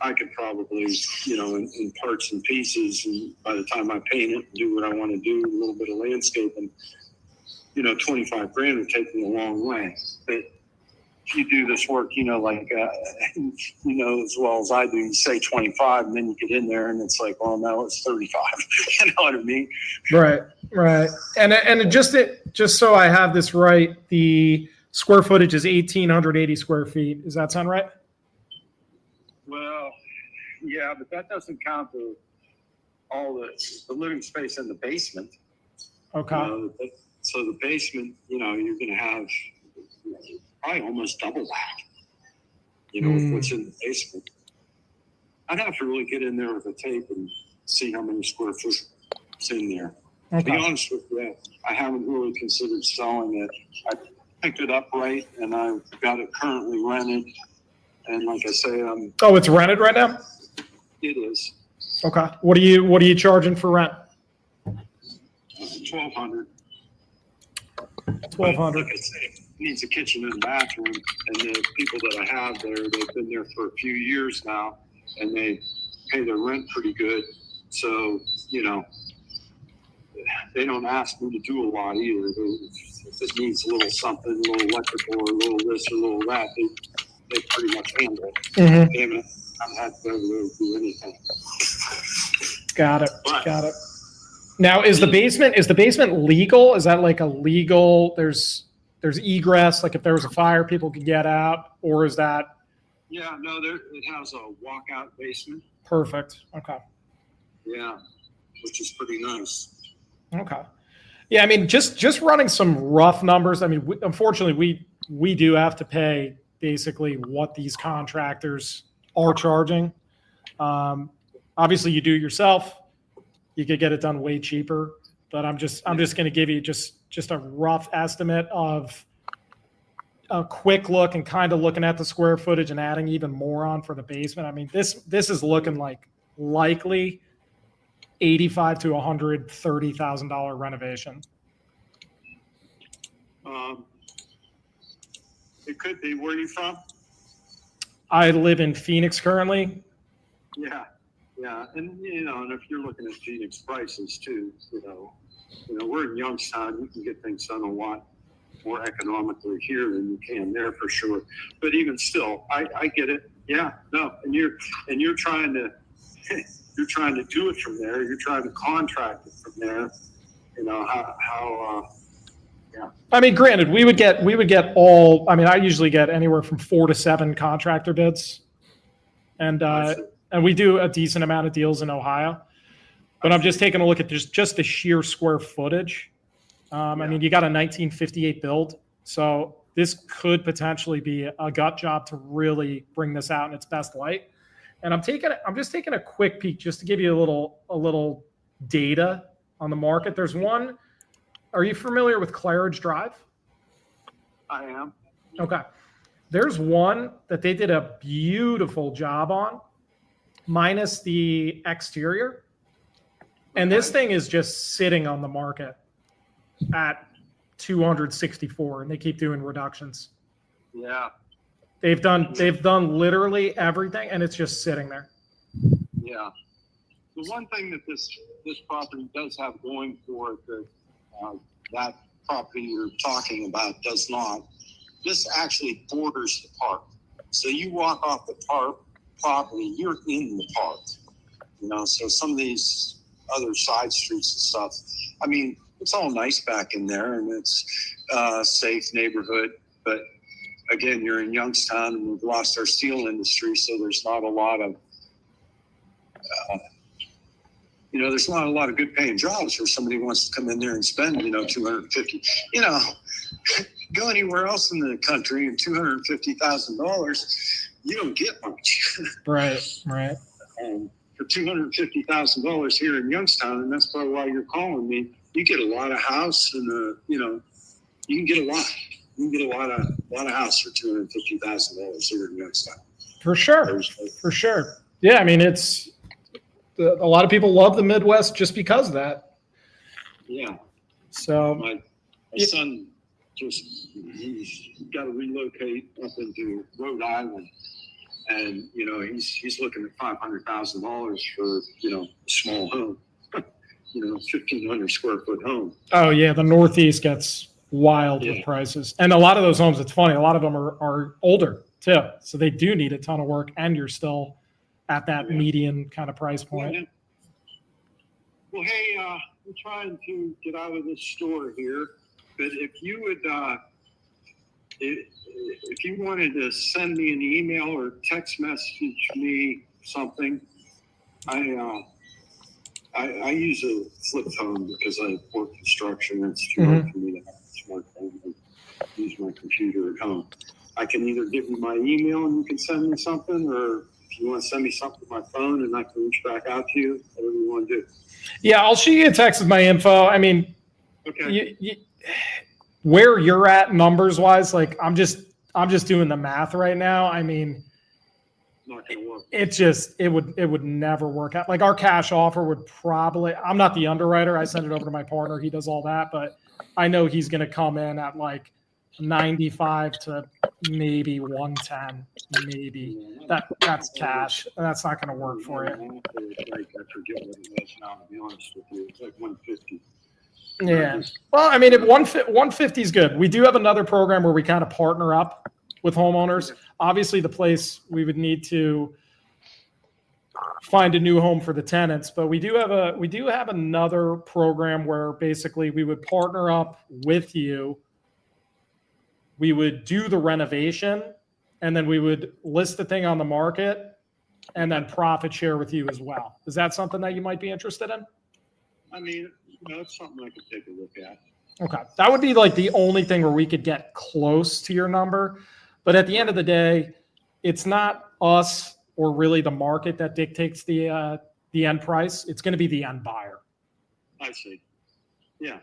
Speaker 11: I could probably, in parts and pieces, and by the time I paint it and do what I want to do, a little bit of landscaping, $25,000 would take me a long way. But if you do this work, as well as I do, you say 25, and then you get in there and it's like, well, now it's 35. You know what I mean?
Speaker 10: Right. And just so I have this right, the square footage is 1,880 square feet. Does that sound right?
Speaker 11: Well, yeah, but that doesn't count all the living space in the basement.
Speaker 10: Okay.
Speaker 11: So the basement, you're going to have probably almost double that, with what's in the basement. I'd have to really get in there with a tape and see how many square foot is in there.
Speaker 10: Okay.
Speaker 11: To be honest with you, I haven't really considered selling it. I picked it up right, and I've got it currently rented. And like I say,
Speaker 10: Oh, it's rented right now?
Speaker 11: it is
Speaker 10: Okay. What are you charging for rent?
Speaker 11: $1,200.
Speaker 10: $1,200.
Speaker 11: Like I say, it needs a kitchen and bathroom, and the people that I have there, they've been there for a few years now, and they pay their rent pretty good. So, they don't ask me to do a lot either. If it needs a little something, a little electrical, or a little this, or a little that, they pretty much handle it.
Speaker 10: Mm-hmm.
Speaker 11: Damn it, I don't have to really do anything.
Speaker 10: Got it. Now, is the basement legal? Is that like a legal? There's egress, like if there was a fire, people could get out, or is that?
Speaker 11: Yeah, no, it has a walkout basement.
Speaker 10: Perfect. Okay.
Speaker 11: Yeah, which is pretty nice.
Speaker 10: Okay. Yeah, I mean, just running some rough numbers. I mean, unfortunately, we do have to pay basically what these contractors are charging. Obviously, you do it yourself. You could get it done way cheaper, but I'm just going to give you just a rough estimate of a quick look and kind of looking at the square footage and adding even more on for the basement. I mean, this is looking like likely $85,000 to $130,000 renovation.
Speaker 11: It could be. Where are you from?
Speaker 10: I live in Phoenix currently.
Speaker 11: Yeah, and and if you're looking at Phoenix prices too, we're in Youngstown. You can get things done a lot more economically here than you can there for sure. But even still, I get it. Yeah, no, and you're trying to you're trying to do it from there. You're trying to contract it from there. Yeah.
Speaker 10: I mean, granted, we would get all. I mean, I usually get anywhere from 4 to 7 contractor bids, and we do a decent amount of deals in Ohio. But I'm just taking a look at just the sheer square footage. I mean, you got a 1958 build, so this could potentially be a gut job to really bring this out in its best light. And I'm just taking a quick peek just to give you a little data on the market. There's one. Are you familiar with Claridge Drive?
Speaker 11: I am.
Speaker 10: Okay. There's one that they did a beautiful job on, minus the exterior. And this thing is just sitting on the market at 264, and they keep doing reductions.
Speaker 11: Yeah.
Speaker 10: They've done literally everything, and it's just sitting there.
Speaker 11: Yeah. The one thing that this property does have going for it that that property you're talking about does not. This actually borders the park. So you walk off the property, you're in the park. So some of these other side streets and stuff, I mean, it's all nice back in there, and it's a safe neighborhood. But again, you're in Youngstown, and we've lost our steel industry, so there's not a lot of there's not a lot of good paying jobs where somebody wants to come in there and spend, $250. Go anywhere else in the country and $250,000, you don't get much.
Speaker 10: Right.
Speaker 11: For $250,000 here in Youngstown, and that's probably why you're calling me. You get a lot of house, and you can get a lot. You can get a lot of house for $250,000 here in Youngstown.
Speaker 10: For sure. Yeah, I mean, it's. A lot of people love the Midwest just because of that.
Speaker 11: Yeah.
Speaker 10: So
Speaker 11: my son he's got to relocate up into Rhode Island, and he's looking at $500,000 for a small home, 1,500 square foot home.
Speaker 10: Oh yeah, the Northeast gets wild with prices, and a lot of those homes. It's funny, a lot of them are older too, so they do need a ton of work, and you're still at that median kind of price point.
Speaker 11: Well, hey, I'm trying to get out of this store here, but if you would, if you wanted to send me an email or text message me something, I I use a flip phone because I work construction. It's too hard for me to have a smartphone. I use my computer at home. I can either give you my email and you can send me something, or if you want to send me something to my phone and I can reach back out to you, whatever you want to do.
Speaker 10: Yeah, I'll shoot you a text with my info. I mean,
Speaker 11: Okay.
Speaker 10: Where you're at numbers wise, like I'm just doing the math right now. I mean,
Speaker 11: Not going to work.
Speaker 10: It would never work out. Like our cash offer would probably, I'm not the underwriter. I send it over to my partner. He does all that, but I know he's going to come in at like 95 to maybe 110, maybe. That's cash. That's not going to work for you.
Speaker 11: I forget what it was now, to be honest with you. It's like 150.
Speaker 10: Yeah. Well, I mean, if 150 is good. We do have another program where we kind of partner up with homeowners. Obviously, the place we would need to find a new home for the tenants, but we do have another program where basically we would partner up with you. We would do the renovation, and then we would list the thing on the market, and then profit share with you as well. Is that something that you might be interested in?
Speaker 11: I mean, it's something I could take a look at.
Speaker 10: Okay. That would be like the only thing where we could get close to your number. But at the end of the day, it's not us or really the market that dictates the end price. It's going to be the end buyer.
Speaker 11: I see. Yeah.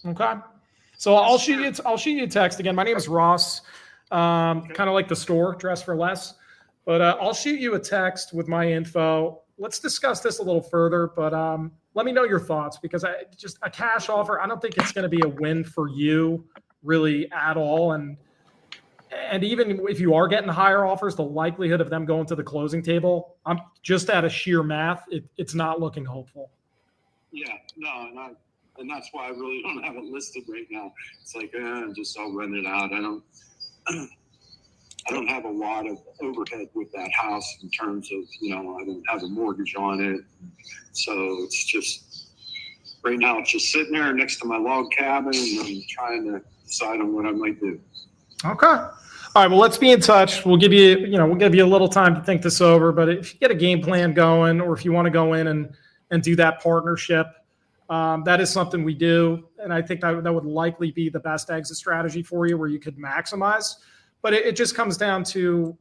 Speaker 10: Okay. So I'll shoot you a text again. My name is Ross. Kind of like the store, Dress for Less. But I'll shoot you a text with my info. Let's discuss this a little further, but let me know your thoughts, because just a cash offer, I don't think it's going to be a win for you really at all. And even if you are getting higher offers, the likelihood of them going to the closing table, I'm just out of sheer math, it's not looking hopeful.
Speaker 11: Yeah, no, and that's why I really don't have it listed right now. It's like, I'll rent it out. I don't have a lot of overhead with that house in terms of, I don't have a mortgage on it. So it's just, right now it's just sitting there next to my log cabin, and I'm trying to decide on what I might do.
Speaker 10: Okay. All right. Well, let's be in touch. We'll give you a little time to think this over, but if you get a game plan going, or if you want to go in and do that partnership, that is something we do. And I think that would likely be the best exit strategy for you, where you could maximize. But it just comes down to,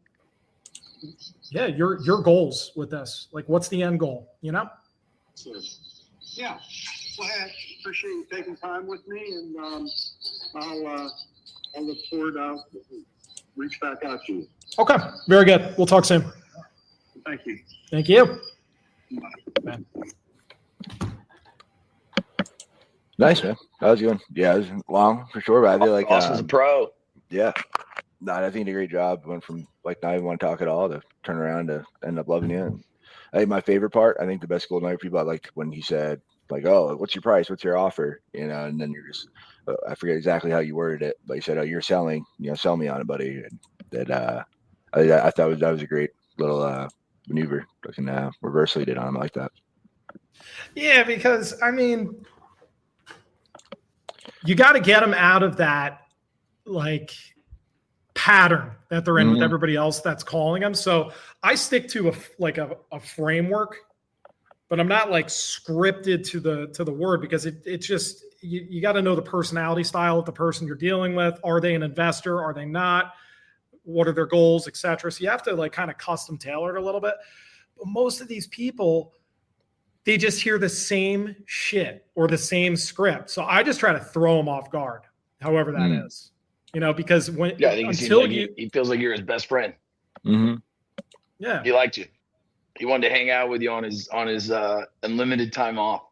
Speaker 10: your goals with this. Like, what's the end goal,
Speaker 11: So, yeah. Well, I appreciate you taking time with me, and I'll look forward to reach back out to you.
Speaker 10: Okay. Very good. We'll talk soon.
Speaker 11: Thank you.
Speaker 10: Thank you.
Speaker 11: Bye.
Speaker 2: Nice, man. How's it going? Yeah, it was long for sure, but I feel like
Speaker 3: Austin's a pro.
Speaker 2: Yeah. No, I think he did a great job. Went from like not even want to talk at all to turn around to end up loving you. And I think my favorite part, I think the best golden nugget for people, I liked when he said, like, "Oh, what's your price? What's your offer?" And then you're just, I forget exactly how you worded it, but you said, "Oh, you're selling, sell me on it, buddy." And that I thought that was a great little maneuver, looking reversely did on him like that.
Speaker 10: Yeah, because I mean, you got to get them out of that like pattern that they're in with everybody else that's calling them. So I stick to a framework, but I'm not like scripted to the word, because it just, you got to know the personality style of the person you're dealing with. Are they an investor? Are they not? What are their goals, etc. So you have to like kind of custom tailor it a little bit. But most of these people, they just hear the same shit or the same script. So I just try to throw them off guard, however that is. Because when
Speaker 3: I think he feels like you're his best friend.
Speaker 2: Mm-hmm.
Speaker 10: Yeah,
Speaker 3: He liked you. He wanted to hang out with you on his unlimited time off.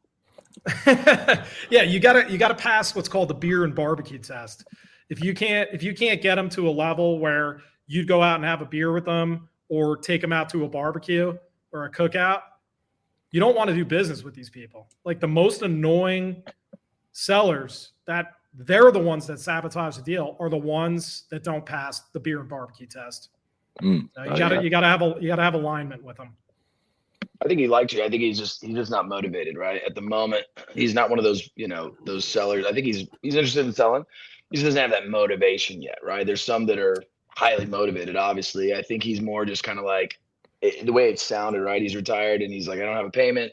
Speaker 10: Yeah, you gotta pass what's called the beer and barbecue test. If you can't get them to a level where you'd go out and have a beer with them, or take them out to a barbecue or a cookout, you don't want to do business with these people. Like, the most annoying sellers that they're the ones that sabotage the deal are the ones that don't pass the beer and barbecue test. You gotta have alignment with them.
Speaker 3: I think he liked you. I think he's just not motivated, right? At the moment, he's not one of those, those sellers. I think he's interested in selling. He just doesn't have that motivation yet, right? There's some that are highly motivated, obviously. I think he's more just kind of like, the way it sounded, right? He's retired and he's like, I don't have a payment.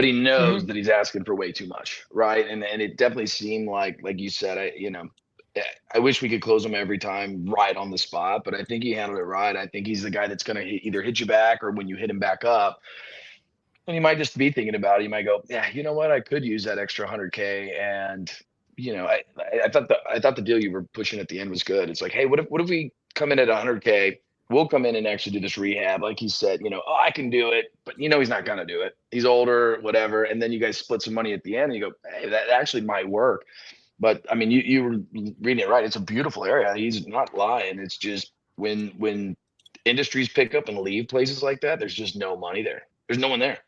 Speaker 3: but he knows that he's asking for way too much, right? And it definitely seemed like you said, I wish we could close him every time right on the spot, but I think he handled it right. I think he's the guy that's going to either hit you back, or when you hit him back up, and you might just be thinking about it. You might go, yeah, you know what? I could use that extra 100K. And, I thought the deal you were pushing at the end was good. It's like, hey, what if we come in at 100K? We'll come in and actually do this rehab. Like he said, oh, I can do it, but he's not going to do it. He's older, whatever. And then you guys split some money at the end and you go, hey, that actually might work. But I mean, you were reading it right. It's a beautiful area. He's not lying. It's just when industries pick up and leave places like that, there's just no money there. There's no one there.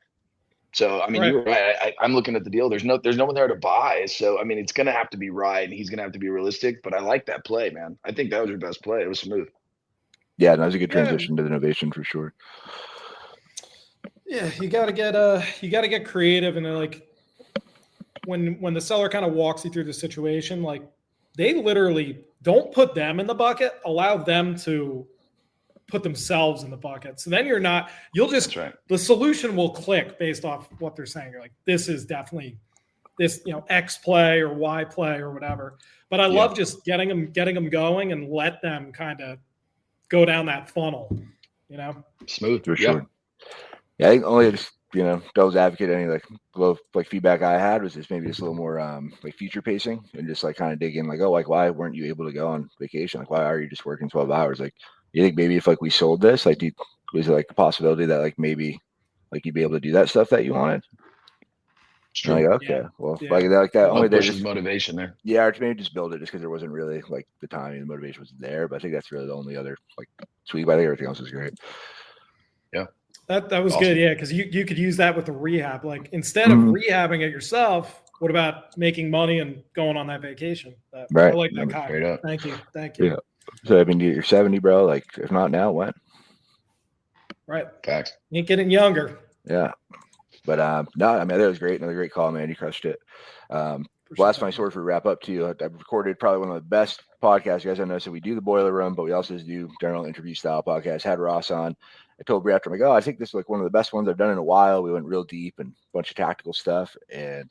Speaker 3: So, I mean,
Speaker 10: Right.
Speaker 3: you were right. I'm looking at the deal. There's no one there to buy. So, I mean, it's going to have to be right, and he's going to have to be realistic. But I like that play, man. I think that was your best play. It was smooth.
Speaker 2: Yeah, that was a good transition to the innovation for sure.
Speaker 10: Yeah, you gotta get creative, and like when the seller kind of walks you through the situation, like they literally don't put them in the bucket, allow them to put themselves in the bucket. So then the solution will click based off what they're saying. You're like, this is definitely this, X play or Y play or whatever. But I love just getting them going and let them kind of go down that funnel,
Speaker 3: Smooth
Speaker 2: for sure. Yeah, I think only just devil's advocate, any feedback I had was just maybe just a little more future pacing, and just kind of dig in, why weren't you able to go on vacation? Like, why are you just working 12 hours? Like, you think maybe if we sold this, was it the possibility that maybe you'd be able to do that stuff that you wanted?
Speaker 3: True.
Speaker 2: Okay, well, like that. Only
Speaker 3: there's
Speaker 2: just
Speaker 3: motivation there.
Speaker 2: Yeah, or maybe just build it just because there wasn't really the time and the motivation was there. But I think that's really the only other tweak. I think everything else is great.
Speaker 3: Yeah,
Speaker 10: that was awesome. Good. Yeah, because you could use that with the rehab. Like, instead of rehabbing it yourself, what about making money and going on that vacation?
Speaker 2: Right.
Speaker 10: I like that, Ky. Thank you.
Speaker 2: Yeah. So I mean, you're 70, bro. Like, if not now, when?
Speaker 10: Right.
Speaker 3: Facts.
Speaker 10: You ain't getting younger.
Speaker 2: Yeah. But no, I mean, that was great. Another great call, man. You crushed it. Well, that's my story for wrap up too. I've recorded probably one of the best podcasts. You guys know, so we do the Boiler Room, but we also do general interview style podcasts. Had Ross on. I told Bree after, I'm like, I think this is one of the best ones I've done in a while. We went real deep and a bunch of tactical stuff, and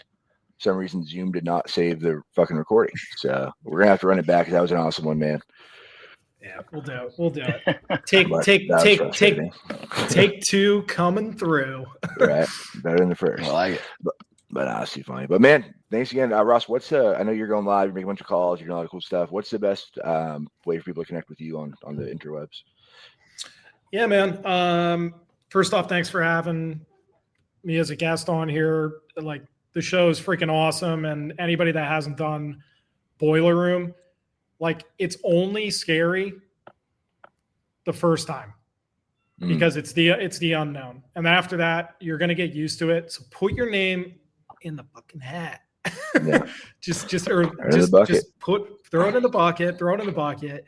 Speaker 2: for some reason Zoom did not save the fucking recording. So we're gonna have to run it back, because that was an awesome one, man.
Speaker 10: Yeah, we'll do it. Take two coming through.
Speaker 2: Right, better than the first.
Speaker 3: I like it.
Speaker 2: But it's too funny. But man, thanks again, Ross. I know you're going live, you're making a bunch of calls, you're doing a lot of cool stuff. What's the best way for people to connect with you on the interwebs?
Speaker 10: Yeah, man. First off, thanks for having me as a guest on here. Like, the show is freaking awesome, and anybody that hasn't done Boiler Room, it's only scary the first time, because it's the unknown, and after that you're gonna get used to it. So put your name in the fucking hat. Yeah. just throw it in the bucket.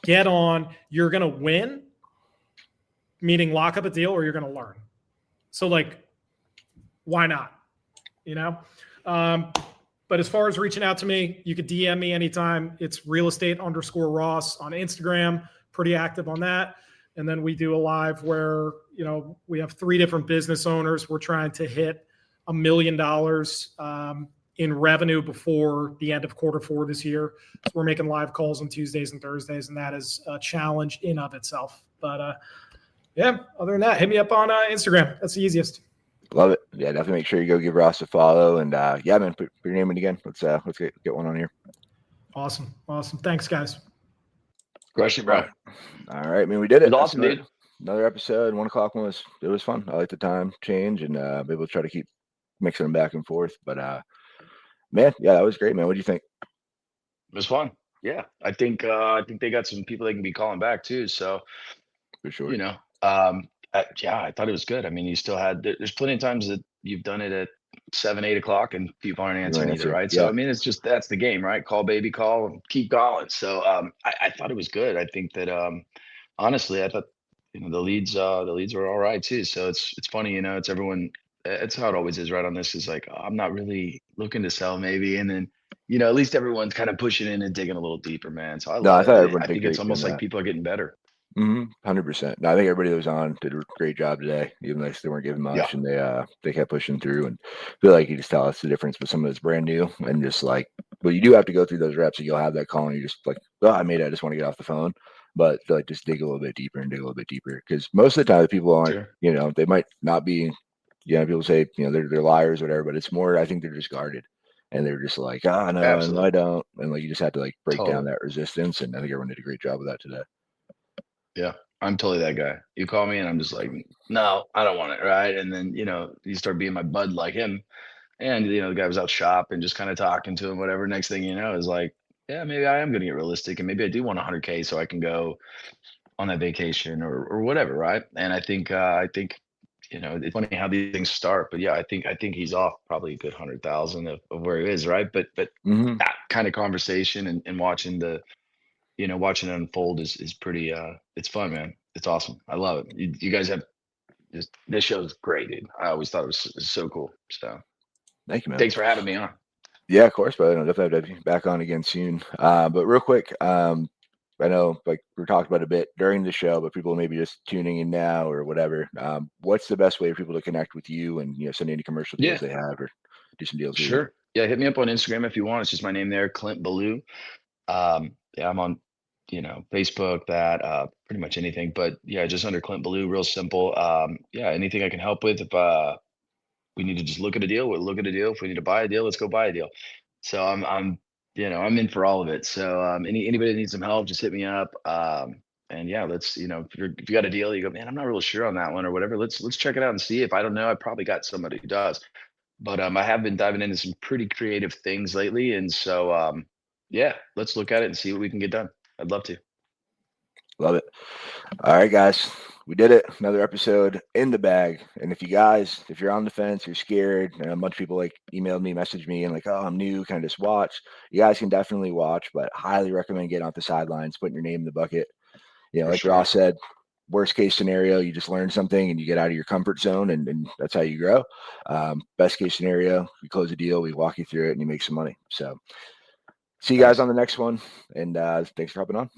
Speaker 10: Get on. You're gonna win, meaning lock up a deal, or you're gonna learn. So why not? But as far as reaching out to me, you could DM me anytime. It's realestate_Ross on Instagram. Pretty active on that. And then we do a live where, we have 3 different business owners. We're trying to hit $1 million in revenue before the end of Q4 this year. So we're making live calls on Tuesdays and Thursdays, and that is a challenge in of itself. But other than that, hit me up on Instagram. That's the easiest.
Speaker 2: Love it. Yeah, definitely make sure you go give Ross a follow. And man, put your name in again. Let's get one on here.
Speaker 10: Awesome. Thanks, guys.
Speaker 3: Question, bro.
Speaker 2: All right, man, we did it.
Speaker 3: It was awesome, dude.
Speaker 2: Another episode. 1 o'clock one was fun. I like the time change, and maybe we'll try to keep mixing them back and forth. But man, yeah, that was great, man. What do you think?
Speaker 3: It was fun. Yeah, I think they got some people they can be calling back too. So
Speaker 2: for sure,
Speaker 3: I thought it was good. I mean, you still had, there's plenty of times that you've done it at 7, 8 o'clock and people aren't answering either, right?
Speaker 2: Yeah.
Speaker 3: So, I mean, it's just, that's the game, right? Call, baby, call, and keep calling. So I thought it was good. I think that, honestly, I thought, the leads were all right too. So it's funny, it's everyone, it's how it always is, right? On this is I'm not really looking to sell maybe. And then, at least everyone's kind of pushing in and digging a little deeper, man. So I think it's almost like people are getting better.
Speaker 2: 100%. No, I think everybody that was on did a great job today, even though they weren't given much, and they kept pushing through. And I feel like you just tell us the difference with someone that's brand new and just like, well, you do have to go through those reps, and you'll have that call, and you're just like, oh, I just want to get off the phone. But like, just dig a little bit deeper and dig a little bit deeper, because most of the time the people aren't, they might not be, people say, they're liars or whatever, but it's more, I think they're just guarded. And they're just like, no, no, I don't. And like, you just have to like break down that resistance. And I think everyone did a great job with that today.
Speaker 3: Yeah, I'm totally that guy. You call me and I'm just like, no, I don't want it. Right. And then, you start being my bud like him. And, the guy was out shopping, just kind of talking to him, whatever. Next thing you know is like, yeah, maybe I am going to get realistic. And maybe I do want 100K so I can go on that vacation or whatever. Right. And I think, it's funny how these things start, but yeah, I think he's off probably a good 100,000 of where he is. Right. But that kind of conversation and watching watching it unfold is pretty, it's fun, man. It's awesome. I love it. You guys have this show's great, dude. I always thought it was so cool. So
Speaker 2: thank you, man.
Speaker 3: Thanks for having me on.
Speaker 2: Yeah, of course, but I'll definitely have to be back on again soon. But real quick, I know like we talked about a bit during the show, but people maybe just tuning in now or whatever. What's the best way for people to connect with you and send any commercial deals they have or do some deals?
Speaker 3: Sure. Yeah, hit me up on Instagram if you want. It's just my name there, Clint Belew. Yeah, I'm on Facebook, that pretty much anything. But yeah, just under Clint Belew, real simple. Yeah, anything I can help with. If we need to just look at a deal, we'll look at a deal. If we need to buy a deal, let's go buy a deal. So I'm in for all of it. So anybody that needs some help, just hit me up. And yeah, let's, if you got a deal, you go, man, I'm not really sure on that one or whatever. Let's check it out and see. If I don't know, I probably got somebody who does. But I have been diving into some pretty creative things lately. And so yeah, let's look at it and see what we can get done. I'd love to.
Speaker 2: Love it. All right, guys, we did it. Another episode in the bag. And if you're on the fence, you're scared, and a bunch of people like emailed me, messaged me, and like, oh, I'm new, can I just watch? You guys can definitely watch, but highly recommend getting off the sidelines, putting your name in the bucket. Like Ross said, worst case scenario, you just learn something and you get out of your comfort zone, and that's how you grow. Best case scenario, we close a deal, we walk you through it, and you make some money. So see you guys on the next one, and thanks for hopping on.